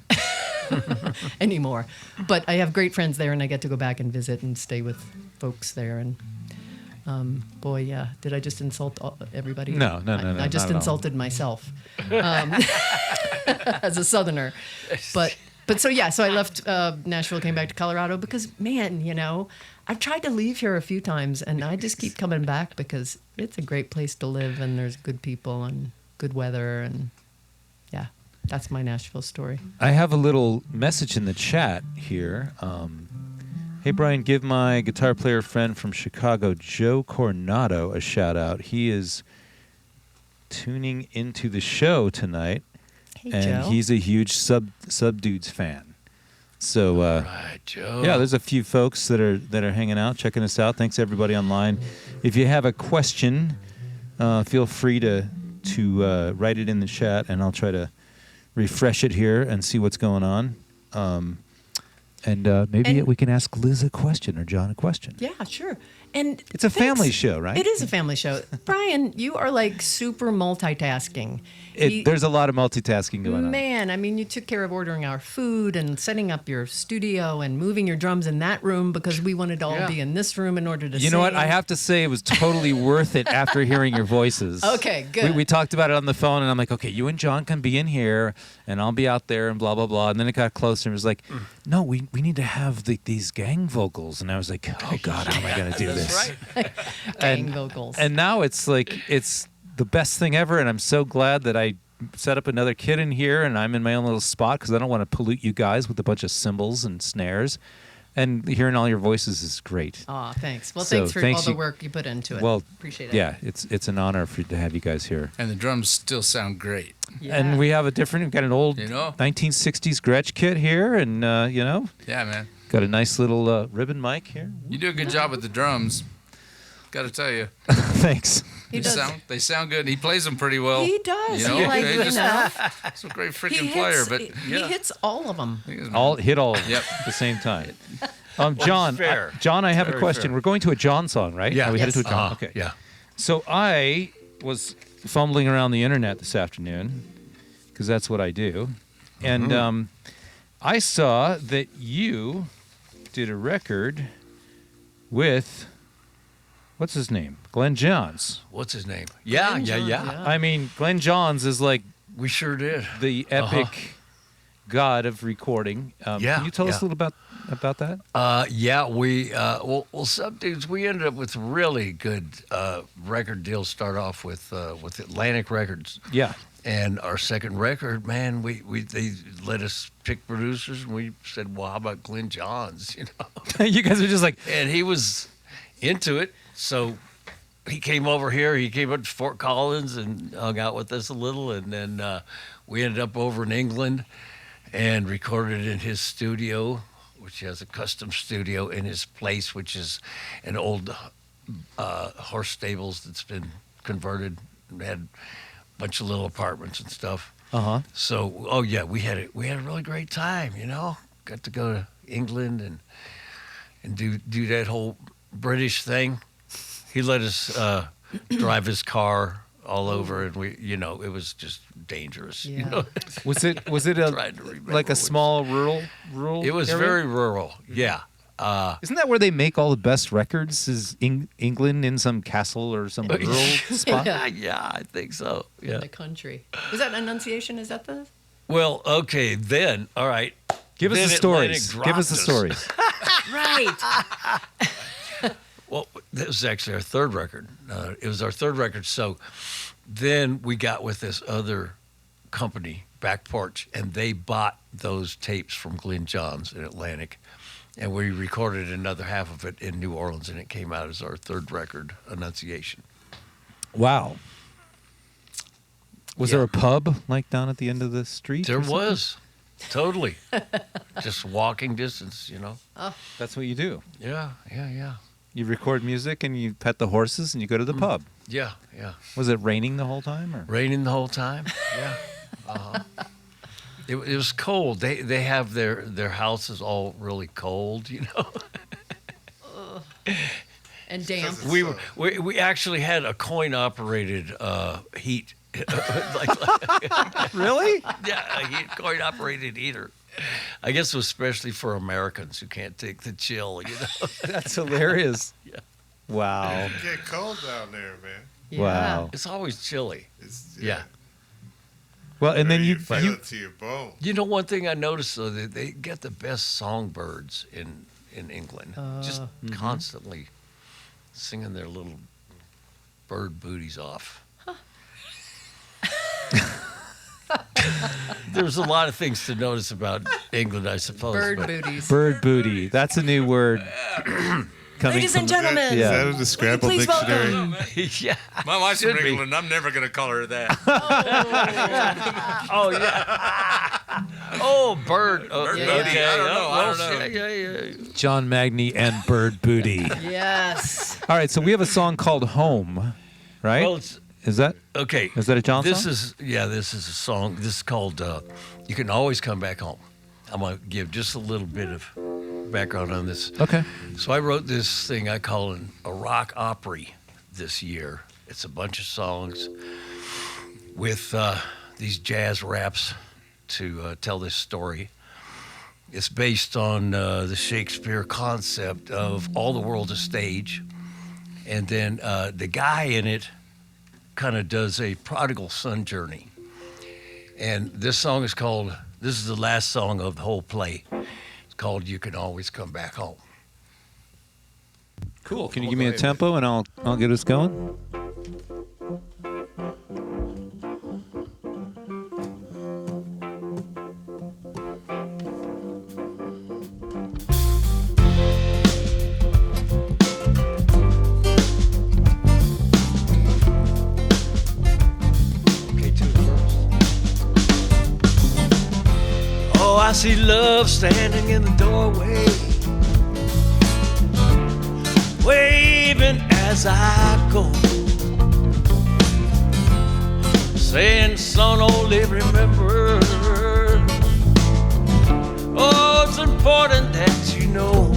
anymore. But I have great friends there, and I get to go back and visit and stay with folks there. And boy, yeah, did I just insult everybody? No, I just not at all. insulted myself as a Southerner, but. So I left Nashville, came back to Colorado because, man, I've tried to leave here a few times, and I just keep coming back because it's a great place to live, and there's good people and good weather, and yeah, that's my Nashville story. I have a little message in the chat here. Hey, Brian, give my guitar player friend from Chicago, Joe Coronado, a shout out. He is tuning into the show tonight. Hey, And Joe. he's a huge Subdudes fan. So Right, Joe. yeah, there's a few folks that are hanging out, checking us out. Thanks everybody online. If you have a question, feel free to write it in the chat, and I'll try to refresh it here and see what's going on. Maybe we can ask Liz a question or John a question. Yeah, sure. And It's a family show, right? It is a family show. Brian, you are like super multitasking. There's a lot of multitasking going on. Man, I mean, you took care of ordering our food and setting up your studio and moving your drums in that room because we wanted to all be in this room in order to You know what? sing. I have to say it was totally worth it after hearing your voices. Okay, good. We talked about it on the phone, and I'm like, okay, you and John can be in here, and I'll be out there, and blah, blah, blah. And then it got closer, and it was like, no, we need to have these gang vocals. And I was like, oh, God, how am I going to do this? Gang vocals. And now it's like, it's the best thing ever, and I'm so glad that I set up another kit in here, and I'm in my own little spot because I don't want to pollute you guys with a bunch of cymbals and snares. And hearing all your voices is great. Aw, thanks. Well, So, thanks for thanks all the you- work you put into it. Well, appreciate it. yeah, it's an honor to have you guys here. And the drums still sound great. Yeah. And we've got an old 1960s Gretsch kit here, and Yeah, man. got a nice little ribbon mic here. You do a good job with the drums. Got to tell you. Thanks. He does. They sound good. He plays them pretty well. He does. You know, He, like, they you just- know, He's a great he freaking player, hits, but he hits all of them. Hit all of them Yep. at the same time. John, fair. John, I have a Very question. fair. We're going to a John song, right? Yeah. Are we headed to a Yes. John? Okay. Yeah. So I was fumbling around the internet this afternoon because that's what I do, and I saw that you did a record with what's his name, Glenn Johns. What's his name? Yeah. I mean, Glenn Johns is like We sure did. the epic god of recording. Yeah, Can you tell us yeah. a little about that? Well, Subdudes, we ended up with really good record deals. Start off with Atlantic Records. Yeah. And our second record, man, they let us pick producers, and we said, well, how about Glenn Johns, you know? You guys are just like, And he was into it, so he came over here. He came up to Fort Collins and hung out with us a little, and then we ended up over in England and recorded in his studio which has a custom studio in his place, which is an old horse stables that's been converted and had a bunch of little apartments and stuff. Uh-huh. So, oh yeah, we had a really great time. Got to go to England and do that whole British thing. He let us drive his car all over, and it was just dangerous. Yeah. Was it Trying to remember like a which- small rural? It was area? very rural. Yeah. Isn't that where they make all the best records? Is England in some castle or some rural spot? Yeah, I think so. Yeah. The country. Was that Annunciation? Is that the? Well, okay, then, all right. Give us Then the Atlantic stories. Give us the dropped us. stories. Right. Well, this was actually our third record. It was our third record. So then we got with this other company, Back Porch, and they bought those tapes from Glenn Johns in Atlantic. And we recorded another half of it in New Orleans, and it came out as our third record, Annunciation. Wow. Was Yeah. there a pub like down at the end of the street? There or something? was. Totally. Just walking distance, That's what you do. Yeah. You record music and you pet the horses and you go to the pub. Yeah. Was it raining the whole time? Or? Raining the whole time. Yeah. It was cold. They have their houses all really cold, And damp. We actually had a coin operated heat. Really? Yeah, a coin operated heater. I guess it was especially for Americans who can't take the chill. That's hilarious. Yeah. Wow. It get cold down there, man. Yeah. Wow. It's always chilly. It's, Yeah. Well, and then you you feel it to your bone. One thing I noticed though, they get the best songbirds in England, just constantly singing their little bird booties off. There's a lot of things to notice about England, I suppose. Bird but booties. bird booty. That's a new word. Coming Ladies and from- gentlemen. Yeah. Is that in the Scrabble please dictionary? welcome. yeah. My wife's Should from be. England. I'm never going to call her that. Oh yeah. Oh, bird. Oh, Bird Yeah, booty. yeah. I don't know. I don't know. Yeah. John Magnie and bird booty. Yes. All right, so we have a song called Home, right? Well, it's Is that okay. a John This song? is a song. This is called "You Can Always Come Back Home." I'm gonna give just a little bit of background on this. Okay. So I wrote this thing I call a rock opera this year. It's a bunch of songs with these jazz raps to tell this story. It's based on the Shakespeare concept of all the world's a stage, and then the guy in it kind of does a prodigal son journey. And this song is called. This is the last song of the whole play. It's called "You Can Always Come Back Home." Cool. Can you give me a tempo and I'll get us going? Okay, to the verse. Oh, I see love standing in the doorway, waving as I go, saying, son, only remember, oh, it's important that you know,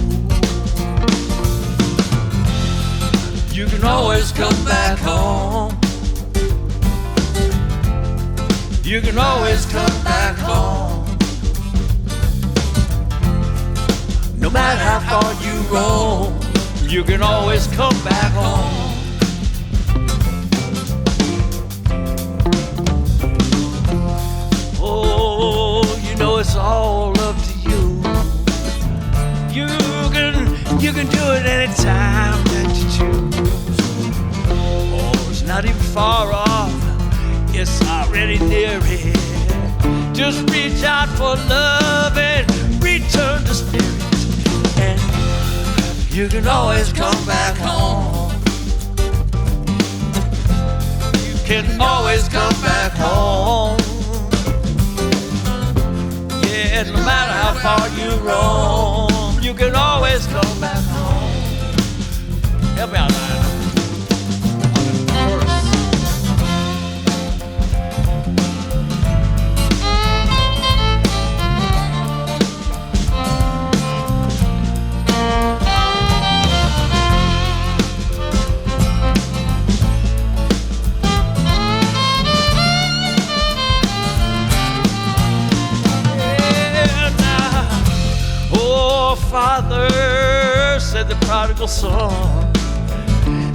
you can always come back home. You can always come back home. No matter how far you roam, you can always come back home. Oh, you know it's all up to you. You can do it anytime that you choose. Oh, it's not even far off. It's already near it. Just reach out for love and return the spirit, and you can always come back home. You can always come back home. Yeah, no matter how far you roam. You can always come back home. Help me out, Lionel. Father, said the prodigal son,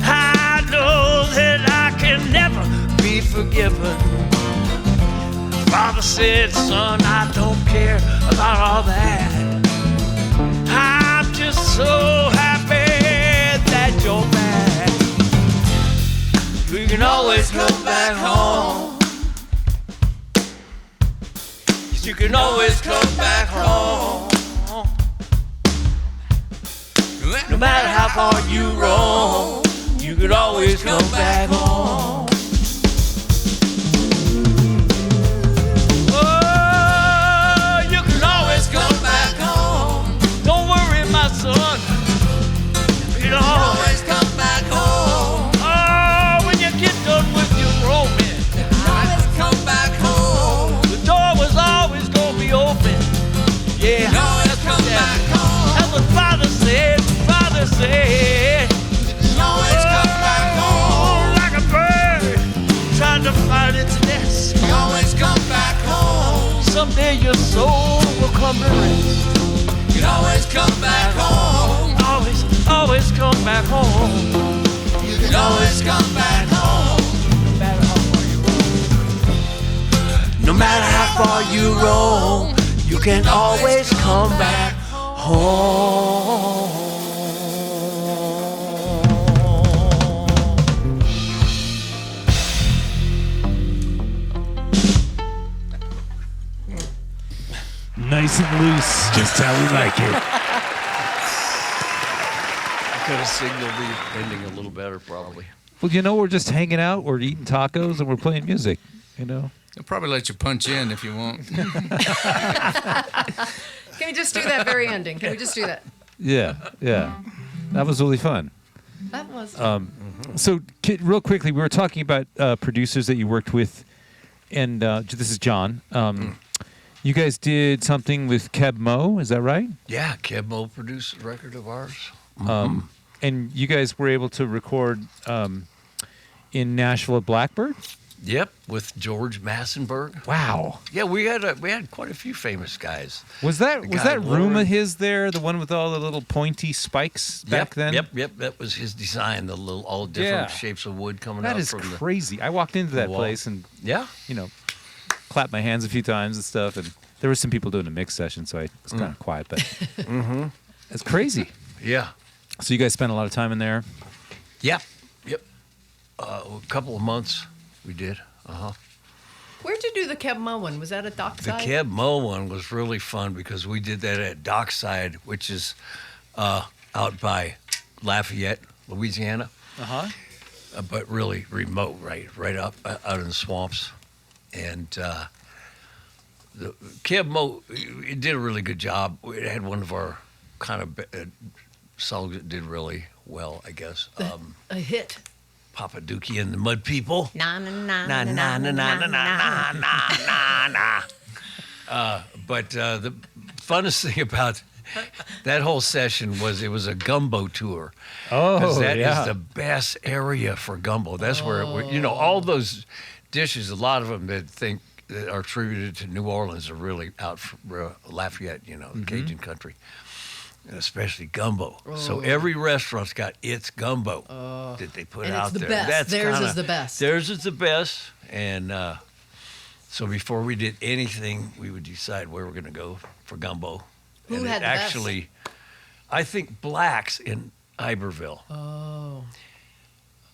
I know that I can never be forgiven. Father said, son, I don't care about all that. I'm just so happy that you're back. We can always come back home. You can always come back home. No matter how far you roam, you could always come back home. Oh, you can always come back home. Don't worry, my son. You can always come back home. Oh, when you get done with your roaming, you can always come back home. The door was always gonna be open. Yeah, you can always come back home. As the Father said. Say, you always come back home. Like a bird trying to find its nest. You always come back home. Someday your soul will come to rest. You always come back home. Always, always come back home. You can always come back home. No matter how far you roam, you can always come back home. Nice and loose, just how we like it. I could have signaled the ending a little better, probably. Well, you know, we're just hanging out, we're eating tacos, and we're playing music, you know? They'll probably let you punch in if you want. Can we just do that very ending? Can we just do that? Yeah. That was really fun. That was. So, real quickly, we were talking about producers that you worked with, and this is John. You guys did something with Keb Mo, is that right? Yeah, Keb Mo produced a record of ours. And you guys were able to record in Nashville at Blackbird? Yep, with George Massenburg. Wow. Yeah, we had quite a few famous guys. Was that room Lauren. of his there, the one with all the little pointy spikes back then? Yep. That was his design. The little all different shapes of wood coming out. That is crazy. I walked into that place and clapped my hands a few times and stuff, and there were some people doing a mix session, so I was kind of quiet, but it's crazy. Yeah. So you guys spent a lot of time in there? Yep. A couple of months we did. Where'd you do the Keb Mo one? Was that at Dockside? The Keb Mo one was really fun because we did that at Dockside, which is out by Lafayette, Louisiana. But really remote, right up out in the swamps. And the Keb Mo, it did a really good job. It had one of our kind of songs that did really well, I guess. A hit. Papa Dookie and the Mud People. Na na na Na na na na na na na na na. But the funnest thing about that whole session was it was a gumbo tour. Oh, that is the best area for gumbo. That's where all those dishes. A lot of them that are attributed to New Orleans are really out from Lafayette, Cajun country, and especially gumbo. So every restaurant's got its gumbo that they put and out it's the there. Best. Theirs is the best. Theirs is the best, and so before we did anything, we would decide where we're going to go for gumbo. Who and had it the best? actually, I think Black's in Iberville. Oh,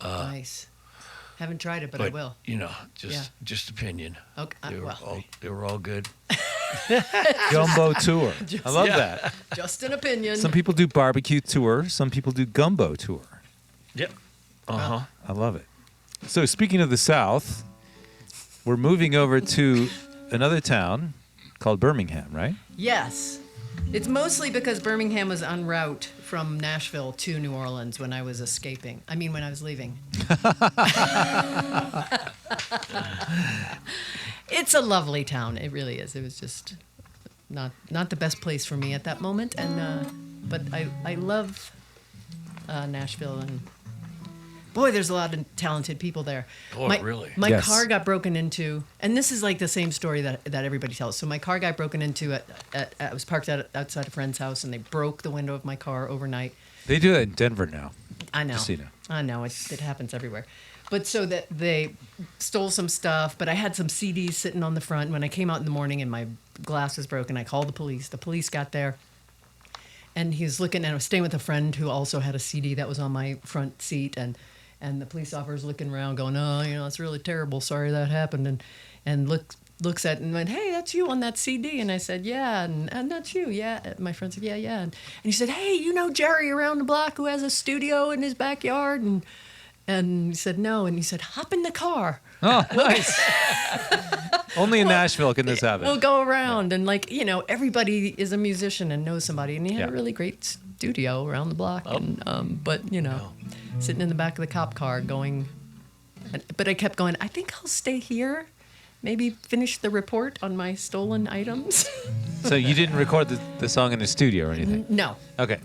nice. Haven't tried it, but I will. Just opinion. Okay. They were all good. Gumbo tour. I love that. Just an opinion. Some people do barbecue tour. Some people do gumbo tour. Yep. I love it. So speaking of the South, we're moving over to another town called Birmingham, right? Yes. It's mostly because Birmingham was en route from Nashville to New Orleans when I was escaping. I mean, when I was leaving. It's a lovely town. It really is. It was just not the best place for me at that moment. And but I love Nashville, and boy, there's a lot of talented people there. Oh, really? My Yes. car got broken into, and this is like the same story that everybody tells. So my car got broken into. I was parked outside a friend's house, and they broke the window of my car overnight. They do it in Denver now. I know. Just so you know. I know. It happens everywhere. But so that they stole some stuff, but I had some CDs sitting on the front. When I came out in the morning and my glass was broken, I called the police. The police got there, and he was looking, and I was staying with a friend who also had a CD that was on my front seat, and the police officer's looking around going, oh, it's really terrible. Sorry that happened. And looks at it and went, hey, that's you on that CD. And I said, yeah. And that's you. Yeah. My friend said, yeah. And he said, hey, you know Jerry around the block who has a studio in his backyard? And he said, no. And he said, hop in the car. Oh, nice. Only in Nashville can this happen. We'll go around. And everybody is a musician and knows somebody. And he had Yeah. a really great studio around the block. And, but, sitting in the back of the cop car going, but I kept going, I think I'll stay here. Maybe finish the report on my stolen items. So you didn't record the song in the studio or anything? No. Okay.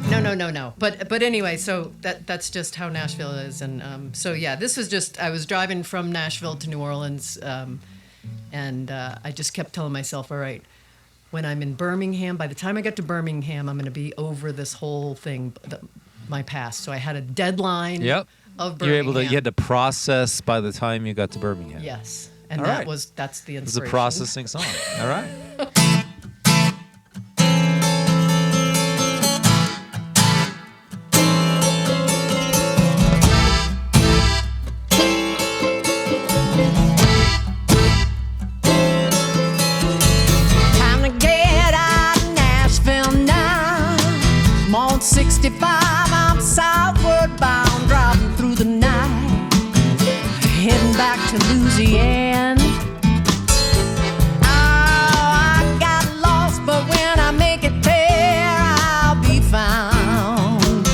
No. But anyway, so that's just how Nashville is. And so, yeah, this was just, I was driving from Nashville to New Orleans. And I just kept telling myself, all right, when I'm in Birmingham, by the time I get to Birmingham, I'm going to be over this whole thing, my past. So I had a deadline Yep. of You Birmingham. had to process by the time you got to Birmingham. Yes. And All right. that's the This is a inspiration. processing song. All right. Time to get out of Nashville now. I'm on 65, I'm southward bound, driving through the night, heading back to Louisiana. Oh, I got lost, but when I make it there, I'll be found.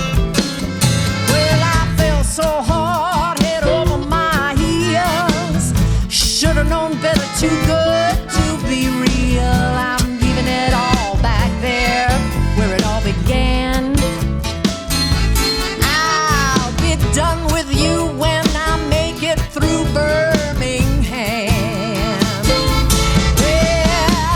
Well, I fell so hard, head over my heels. Should've known better, too good to be real. I'm leaving it all back there where it all began. I'll be done with you when I make it through Birmingham. Well,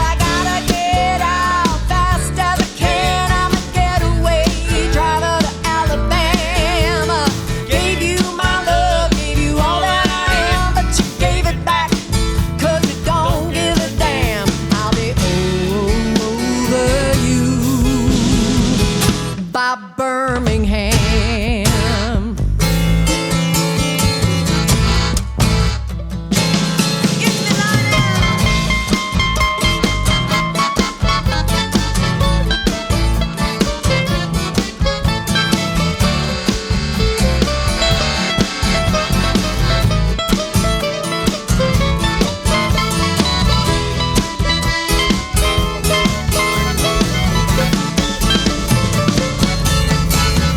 I gotta get out fast as I can. I'm a getaway driver to Alabama. Gave you my love, gave you all that I am, but you gave it back 'cause you don't give a damn. I'll be over you by Birmingham. Give me Lionel.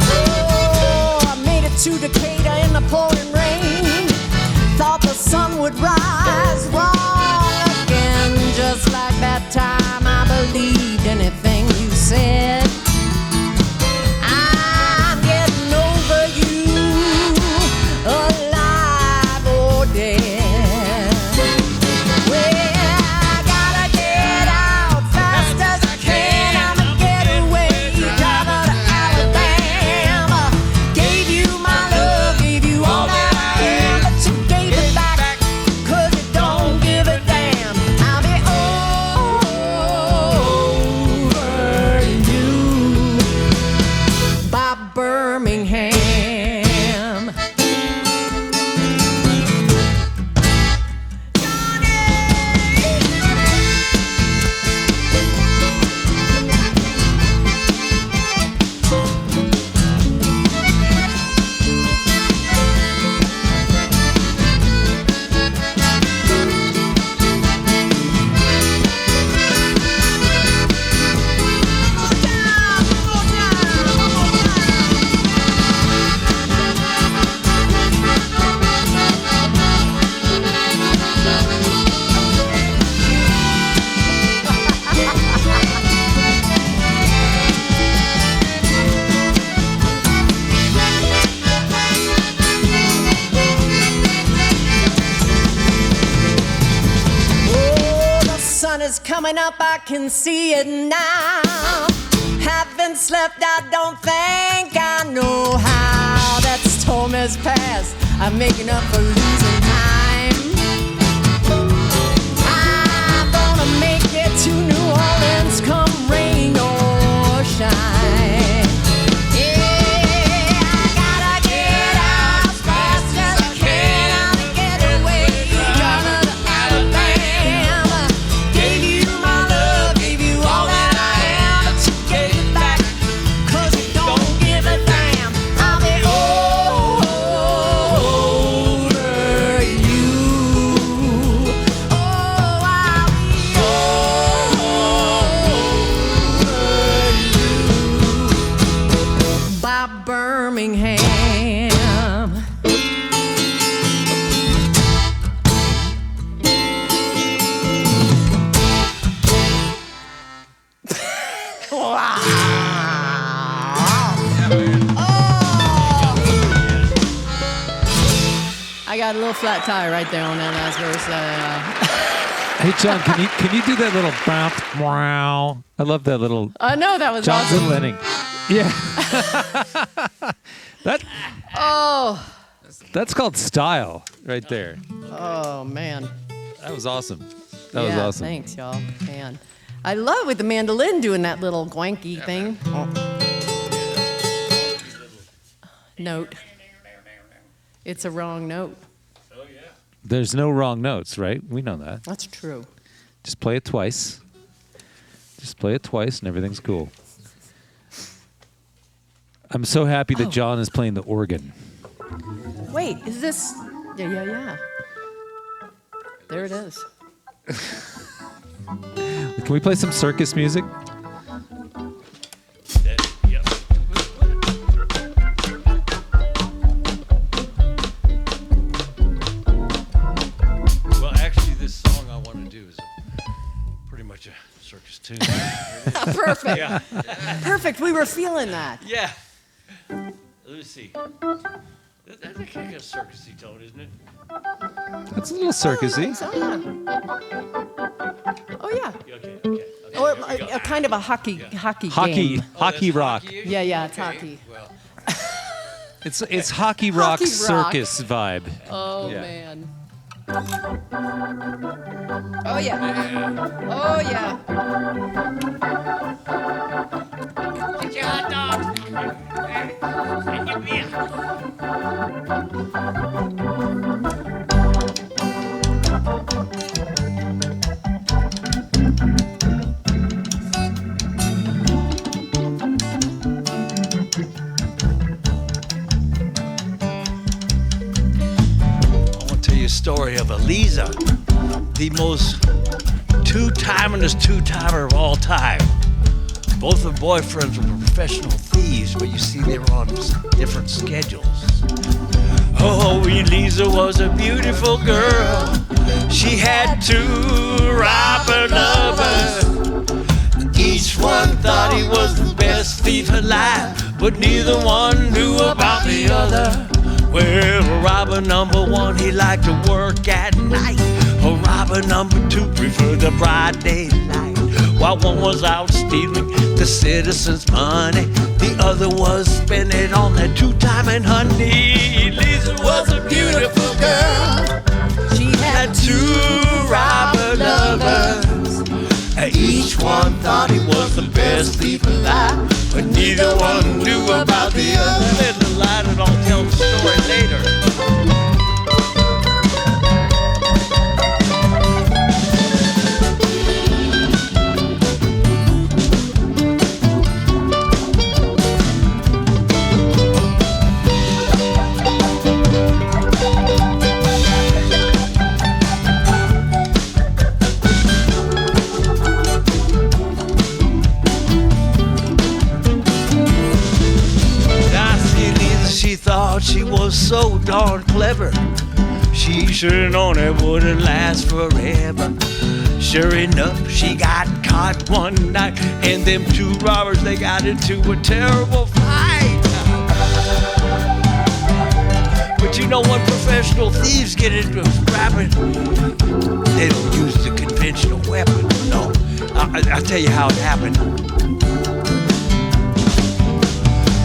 Oh, I made it to Decatur in the pouring rain. Thought the sun would rise, wrong again. Just like that time I believed anything you said. I'm getting over you, alive or dead. Well, I gotta get out fast as I can. I'm a getaway driver to Alabama. Gave you my love, gave you all that I am, but you gave it back 'cause you don't give a damn. I'll be over coming up, I can see it now. Haven't slept, I don't think I know how. That storm has passed, I'm making up for losing time. I'm gonna make it to New Orleans, come rain or shine. Yeah, I gotta get out as fast as I can. I'll get away, driving to Alabama. Gave you my love, gave you all that I am, but you gave it back, 'cause you don't give a damn. I'll be over you. Oh, I'll be over you. By Birmingham. I got a little flat tire right there on that last verse. Hey, John, can you do that little bounce? Wow. I love that little I know that was John's awesome. little inning. Yeah. That's called style right there. Oh man. That was awesome. That was Yeah, awesome. Thanks, y'all. Man, I love with the mandolin doing that little gwanky thing. Oh. Note. It's a wrong note. There's no wrong notes, right? We know that. That's true. Just play it twice. Just play it twice and everything's cool. I'm so happy that John is playing the organ. Wait, is this? Yeah. There it is. Can we play some circus music? Well, actually, this song I want to do is pretty much a circus tune. Perfect. Yeah. Perfect. We were feeling that. Yeah. Let me see. That's a kind of circusy tone, isn't it? That's a little circusy. So, yeah. Oh yeah. Okay. Or here we go. a kind of a hockey game. Hockey Oh, hockey that's rock. hockey-ish? Yeah, it's Okay. hockey. Well, It's hockey rock Hockey rock. circus vibe. Oh Yeah. man. Oh yeah. Oh yeah. get your hot dogs and your beer. I want to tell you a story of Eliza, the most two-timerest two-timer of all time. Both her boyfriends were professional thieves, but you see, they were on different schedules. Oh, Eliza was a beautiful girl. She had two robber lovers. Each one thought he was the best thief alive, but neither one knew about the other. Well, robber number one, he liked to work at night. Robber number two preferred the broad daylight. While one was out stealing the citizens' money, the other was spending it on that two-timing honey. Lisa was a beautiful girl. She had two robber lovers. Each one thought he was the best thief alive, but neither one knew about the other. Let the light and I'll tell the story later. She thought she was so darn clever. She sure known it wouldn't last forever. Sure enough, she got caught one night, and them two robbers, they got into a terrible fight. But you know when professional thieves get into a scrapping, they don't use the conventional weapons, no. I'll tell you how it happened.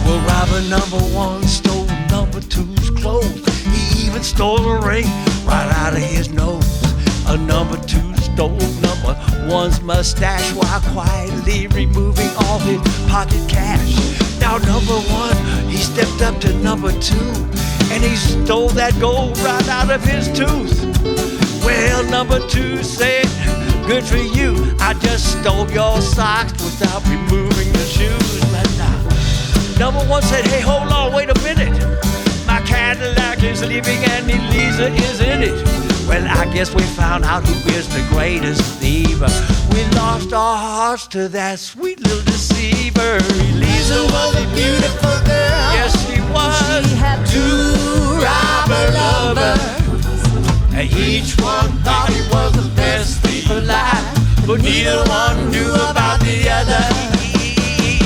Well, robber number one stole number two's clothes. He even stole a ring right out of his nose. A number two stole number one's mustache while quietly removing all his pocket cash. Now number one, he stepped up to number two, and he stole that gold right out of his tooth. Well, number two said, good for you, I just stole your socks without removing your shoes. But number one said, hey, hold on, wait a minute. My Cadillac is leaving and Elisa is in it. Well, I guess we found out who is the greatest thief. We lost our hearts to that sweet little deceiver. Elisa was a beautiful girl. Yes, she was. She had two robber lovers. And each one thought he was the best thief alive, but neither one knew about the other.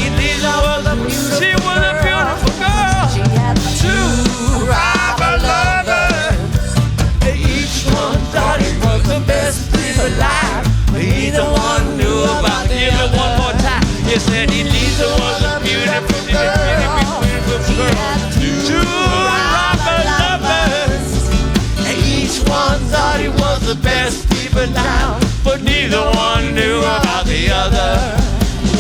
Elisa was a beautiful girl. She had two robber lovers. Each one thought he was the best thief alive, but neither one knew about the other. One more time. He said Elisa was a beautiful girl. She had two robber lovers. Each one thought he was the best thief alive, but neither one knew about the other.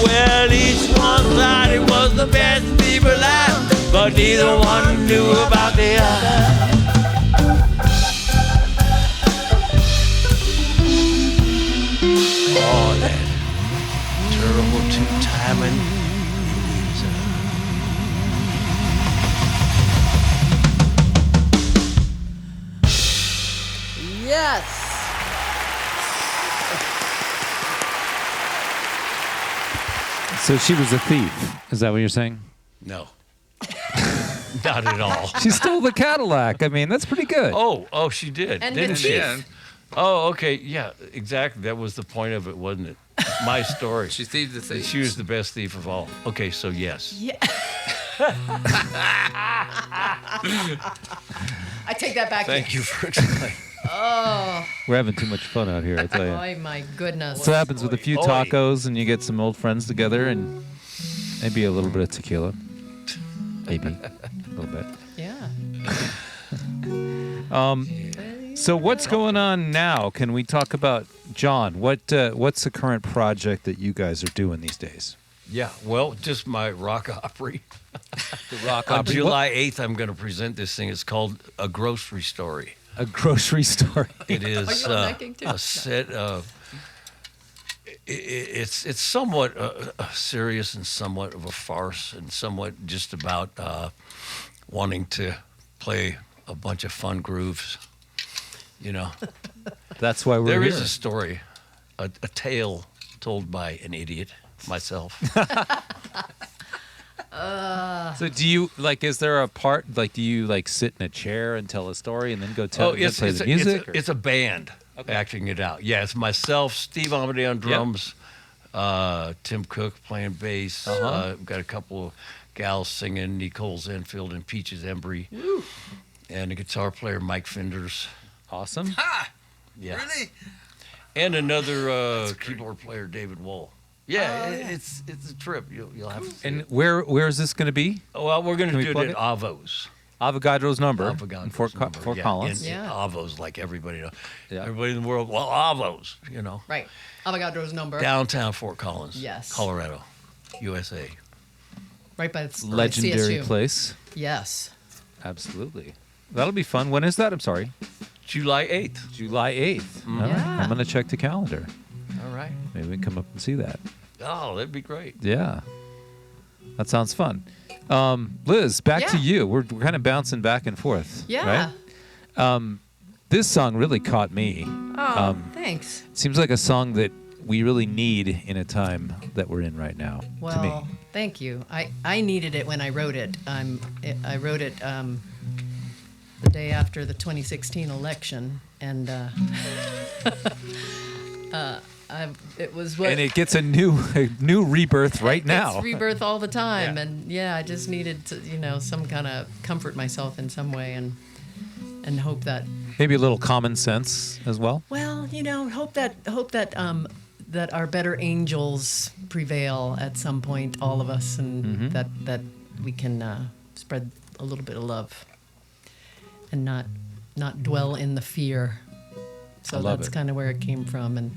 Well, each one thought he was the best thief alive, but neither one knew about the other. Oh, that terrible two-timing Elisa. Yes. So she was a thief. Is that what you're saying? No. Not at all. She stole the Cadillac. I mean, that's pretty good. Oh, she did. And didn't the she? thief. Oh, okay. Yeah, exactly. That was the point of it, wasn't it? My story. She thieved the thieves. She was the best thief of all. Okay, so yes. Yeah. I take that back. Thank you for explaining. We're having too much fun out here, I tell you. Oh my goodness. So what happens with a few Oi. tacos and you get some old friends together and maybe a little bit of tequila. Maybe. A little bit. Yeah. So what's going on now? Can we talk about John? What's the current project that you guys are doing these days? Yeah, well, just my rock opry. The rock On July 8th, I'm going to present this thing. It's called A Grocery Story. A grocery store. It is you on that gig too? a set of. It's somewhat serious and somewhat of a farce and somewhat just about wanting to play a bunch of fun grooves. You know, That's why we're there here. is a story, a tale told by an idiot, myself. So do you is there a part do you sit in a chair and tell a story and then go tell play the music? It's a band acting it out. Yeah, it's myself, Steve Amadee on drums, Tim Cook playing bass. We've got a couple of gals singing, Nicole Zenfield and Peaches Embry, and a guitar player, Mike Finders. Awesome. Yeah, Really? and another keyboard player, David Wool. Yeah, it's a trip. You'll have to see And it. where is this going to be? Well, we're going Can to we do plug it at Avo's. Avogadro's number. Avogadro's in Fort number, Collins. In Yeah. Avo's, like everybody knows. Yeah. Everybody in the world, well, Avo's, Right. Avogadro's number. Downtown Fort Collins. Yes. Colorado, USA. Right by the Legendary CSU. place. Yes. Absolutely. That'll be fun. When is that? I'm sorry. July 8th. July 8th. All right. Yeah. I'm going to check the calendar. All right. Maybe we can come up and see that. Oh, that'd be great. Yeah. That sounds fun. Liz, back to Yeah. you. We're kind of bouncing back and forth. Yeah. Right? This song really caught me. Oh, thanks. Seems like a song that we really need in a time that we're in right now, Well, to me. thank you. I needed it when I wrote it. I wrote it the day after the 2016 election, and it was what. And it gets a new rebirth right now. It's rebirth all the time, Yeah. and yeah, I just needed to, some kind of comfort myself in some way, and hope that. Maybe a little common sense as well. Well, hope that that our better angels prevail at some point, all of us, and that we can spread a little bit of love and not dwell in the fear. So that's kind of where it came from. And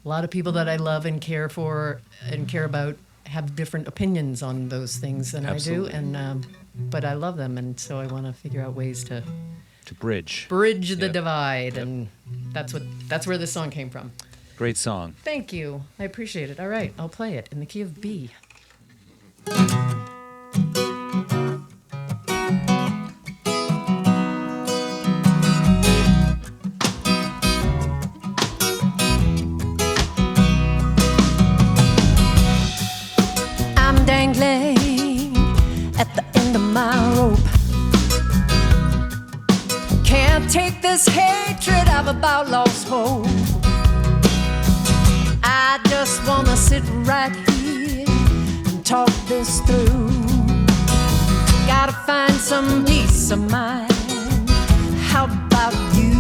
a lot of people that I love and care for and care about have different opinions on those things than Absolutely. I do. And but I love them, and so I want to figure out ways to bridge the divide, and that's where this song came from. Great song. Thank you. I appreciate it. All right, I'll play it in the key of B. I'm dangling at the end of my rope. Can't take this hatred I've about lost hope. I just wanna sit right here and talk this through. Gotta find some peace of mind. How about you?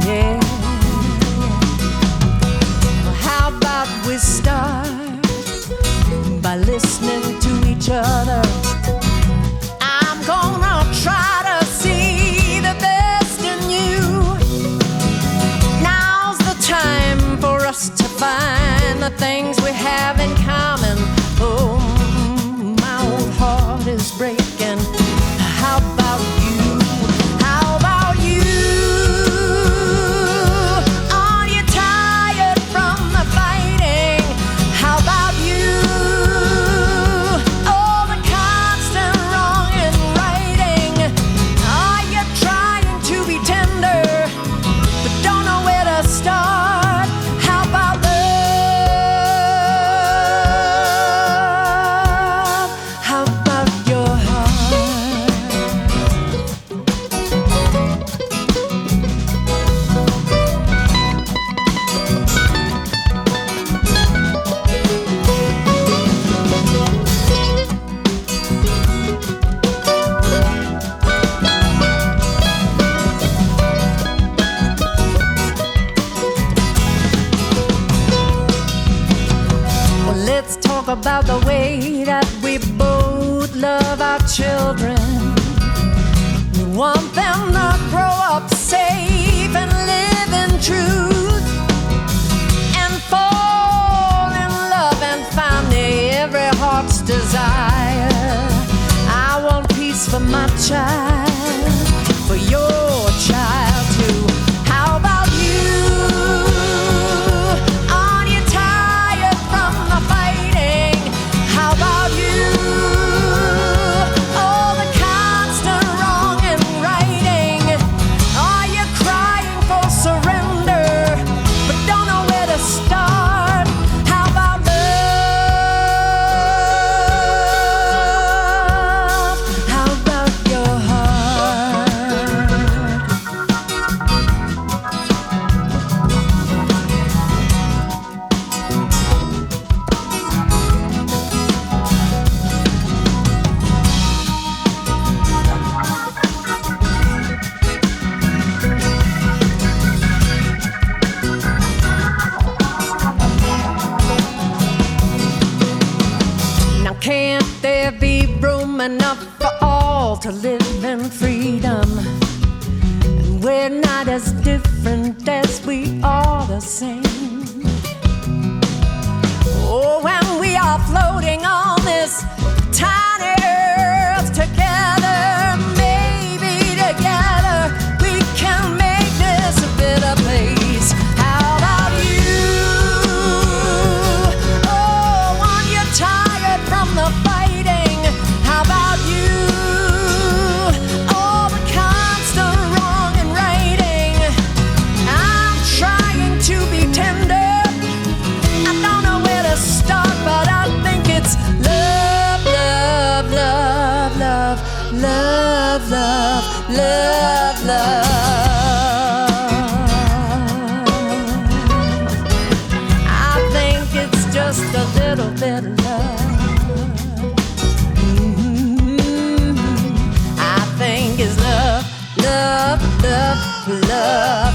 Yeah. Well, how about we start by listening to each other? I'm gonna try to see the best in you. Now's the time for us to find the things we have in common. Oh, my old heart is breaking. How about you? How about you? Are you tired from the fighting? How about you? All the constant wrong and righting. Are you trying to be tender, but don't know where to start? How about love? How about your heart? Well, let's talk about the way that we both love our children. We want them to grow up safe and live in truth and fall in love and find every heart's desire. I want peace for my child, for your child too. How about you? Are you tired from the fighting? How about you? All the constant wrong and righting. Are you crying for surrender, but don't know where to start? How about love? How about your heart? Now can't there be room enough for all to live in freedom? And we're not as different as we are the same. Oh, when we are floating on this tiny earth together, maybe together we can make this a better place. How about you? Oh, aren't you tired from the fighting? How about you? All the constant wrong and righting. I'm trying to be tender. I don't know where to start, but I think it's love.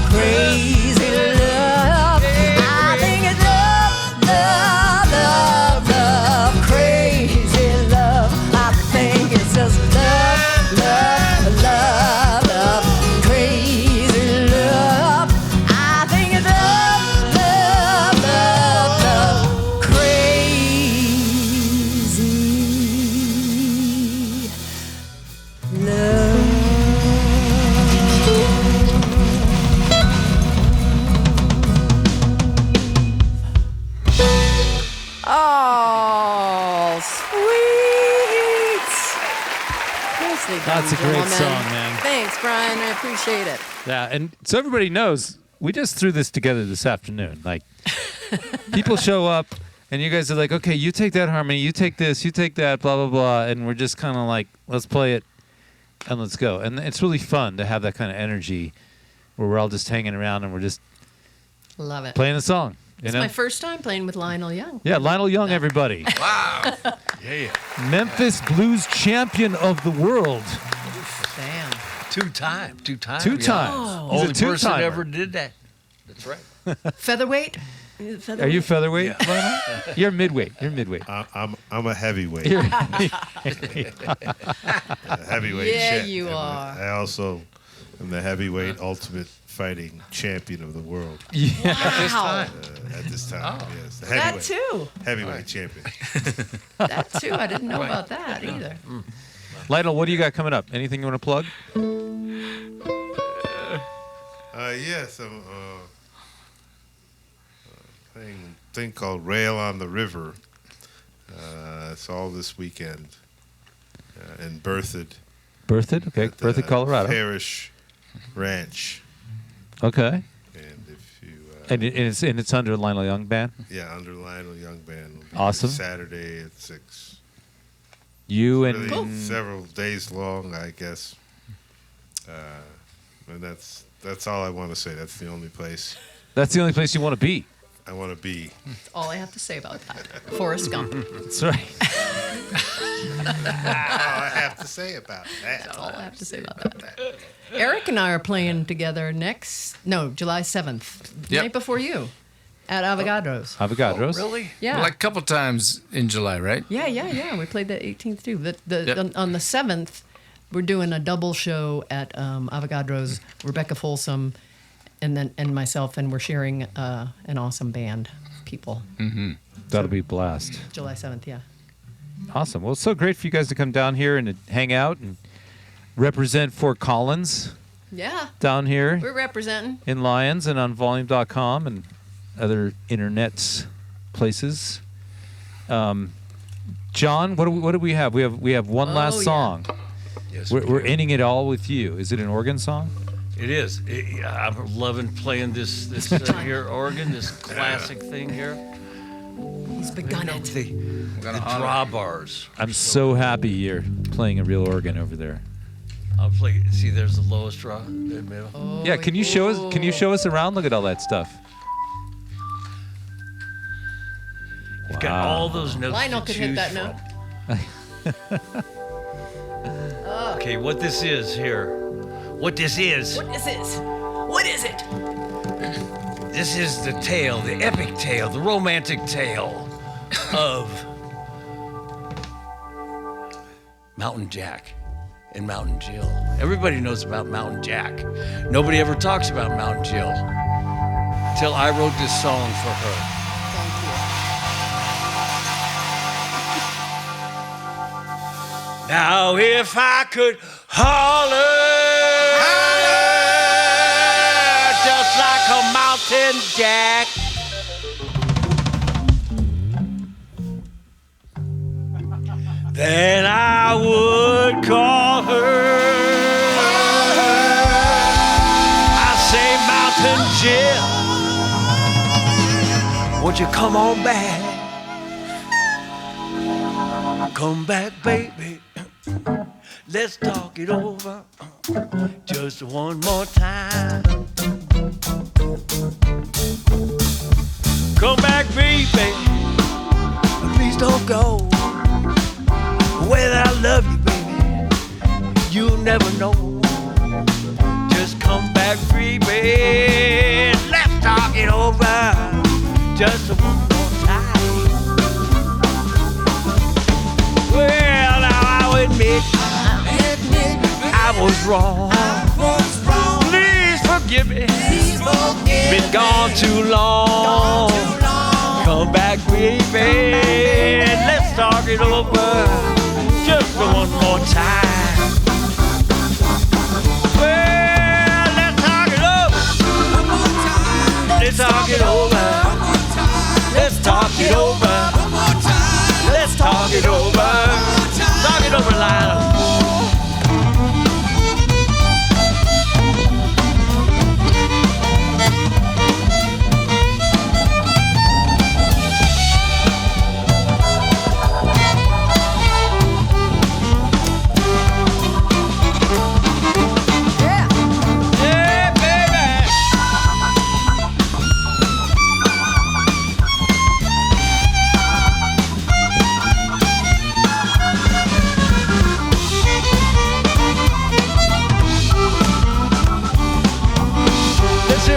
love, crazy love. I think it's love, love, love, love, crazy love. I think it's just love, love, love, love, crazy love. I think it's love, love, love, love, crazy love. Oh, sweet. Nicely done, That's a great gentlemen. song, man. Thanks, Brian. I appreciate it. Yeah, and so everybody knows we just threw this together this afternoon. Like, people show up, and you guys are like, okay, you take that harmony, you take this, you take that, blah, blah, blah. And we're just kind of like, let's play it and let's go. And it's really fun to have that kind of energy where we're all just hanging around and we're just Love it. playing the song. You It's know? my first time playing with Lionel Young. Yeah, Lionel Young, everybody. Wow. Yeah. Memphis Blues champion of the world. Damn. Two times. Two yeah. times. He's Only a person two-timer. ever did that. That's right. Featherweight? Are you featherweight, Lionel? You're midweight. You're midweight. I'm a heavyweight. You're A heavyweight Yeah, champ. you And are. I also am the heavyweight ultimate fighting champion of the world yeah. Wow. at this time. Yes, the That heavyweight, too. heavyweight champion. That too. I didn't know about that either. Lionel, what do you got coming up? Anything you want to plug? Yes, I'm thing called Rail on the River. It's all this weekend in Berthoud. Berthoud? Okay, at the Berthoud, Colorado. Parish Ranch. Okay. And if you And it's under Lionel Young Band? under Lionel Young Band will be Awesome. Saturday at 6. You and Really several days long, I guess. And that's all I want to say. That's the only place that's the only place you want to be. I want to be. That's all I have to say about that. Forrest Gump. That's right. all I have to say about that. That's all I have to say about that. Eric and I are playing together July 7th, the Yep. night before you, at Avogadro's. Avogadros. Really? Yeah. Like a couple times in July, right? Yeah. We played the 18th too. Yep. On the 7th, we're doing a double show at Avogadro's. Rebecca Folsom, and myself, and we're sharing an awesome band. People. That'll be a blast. July 7th. Yeah. Awesome. Well, it's so great for you guys to come down here and to hang out and represent Fort Collins Yeah. down here We're representing. in Lions and on volume.com and other internets places. John, what do we have? We have one last yeah. song. Yes. We're ending it all with you. Is it an organ song? It is. I'm loving playing this here organ, this classic thing here. He's begun it. The gonna honor drawbars. I'm so happy you're playing a real organ over there. I'll play. See, there's the lowest draw in the middle. Oh, Yeah, can you show us? Can you show us around? Look at all that stuff. You've got all those notes. Lionel to could hit choose that from. Okay, what this is here. What this is. What is this? What is it? This is the tale, the epic tale, the romantic tale of Mountain Jack and Mountain Jill. Everybody knows about Mountain Jack. Nobody ever talks about Mountain Jill until I wrote this song for her. Now if I could holler just like a mountain jack, then I would call her. I say, Mountain Jill, won't you come on back? Come back, baby. Let's talk it over just one more time. Come back, baby. Please don't go. Whether I love you, baby, you'll never know. Just come back, baby. over just one more time. Well, now I'll admit I was wrong. Please forgive me. Been gone too long. Come back, baby. Let's talk it over just one more time. Well, let's talk it over. Let's talk it over. Let's talk it over. Let's talk it over. Talk it over, Lionel.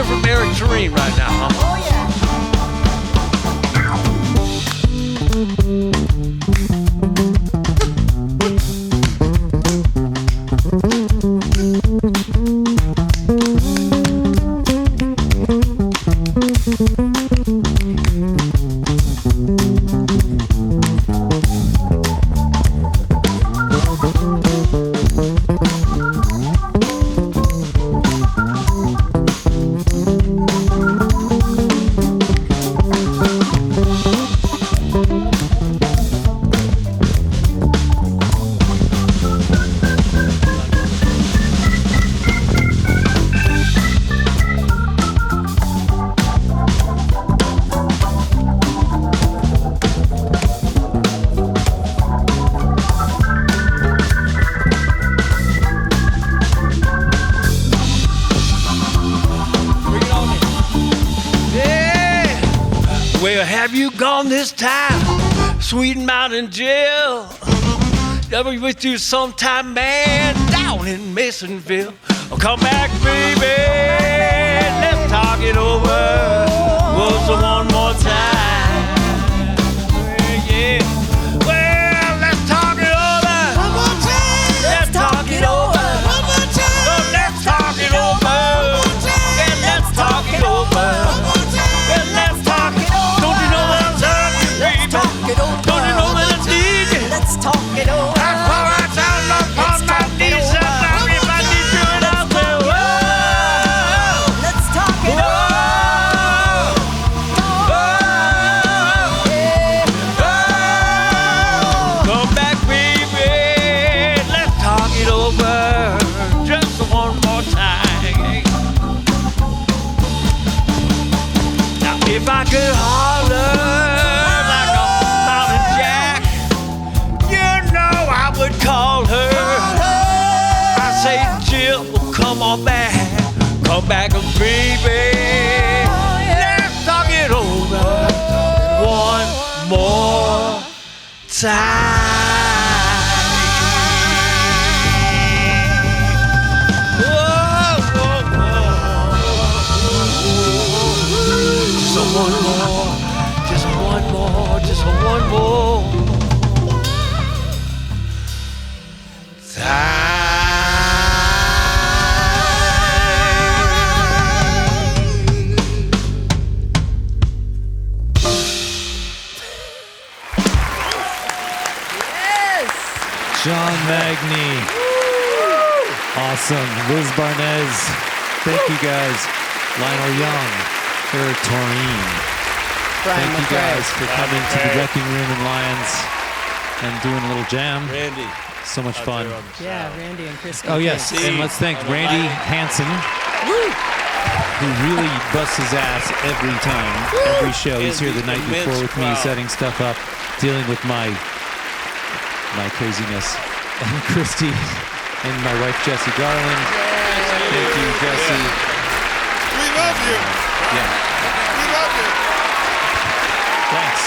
From Eric Tureen right now, huh? Oh, yeah. Well, have you gone this time, Sweet Mountain Jill? I'll be with you sometime, man, down in Masonville. Oh, come back, baby, let's talk it over. What's the one more time? Yeah. Well, let's talk it over. One more time. Let's talk it over. One more time. Oh, let's talk it over. One more time. Yeah, let's talk it over. One more time. Yeah, let's talk it over. Don't you know that I'm talking, baby? Don't you know that I need you? Let's talk it over. I pour out down upon my knees and now if I need you and I'll say, whoa. Let's talk it over. Come back, baby. Let's talk it over just one more time. Now, if I could holler like a mountain jack, you know I would call her. I say, Jill, come on back. Come back, baby. Let's talk it over one more time. Whoa, whoa, whoa. Just one more, just one more, just one more John Magnie. Awesome. Liz Barnez. Thank you guys. Lionel Young. Eric Toreen. Brian Thank you guys for coming to the Wreckingroom in Lions and doing a little jam. Randy. So much fun. Yeah, Randy and Christy. Oh, yes. Steve. And let's thank Randy Hansen, who really busts his ass every time, every show. He's here the night before with me, setting stuff up, dealing with my craziness. And Christy and my wife, Jessie Garland. Thank you, Jessie. We love you. Yeah. We love you. Thanks.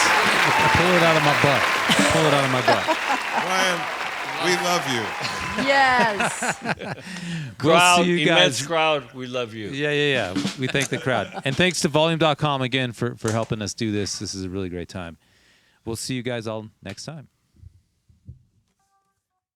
Pull it out of my butt. Pull it out of my butt. Ryan, We love you. Yes. Crowd, we'll see you immense guys. crowd. We love you. Yeah. We thank the crowd. And thanks to Volume.com again for helping us do this. This is a really great time. We'll see you guys all next time.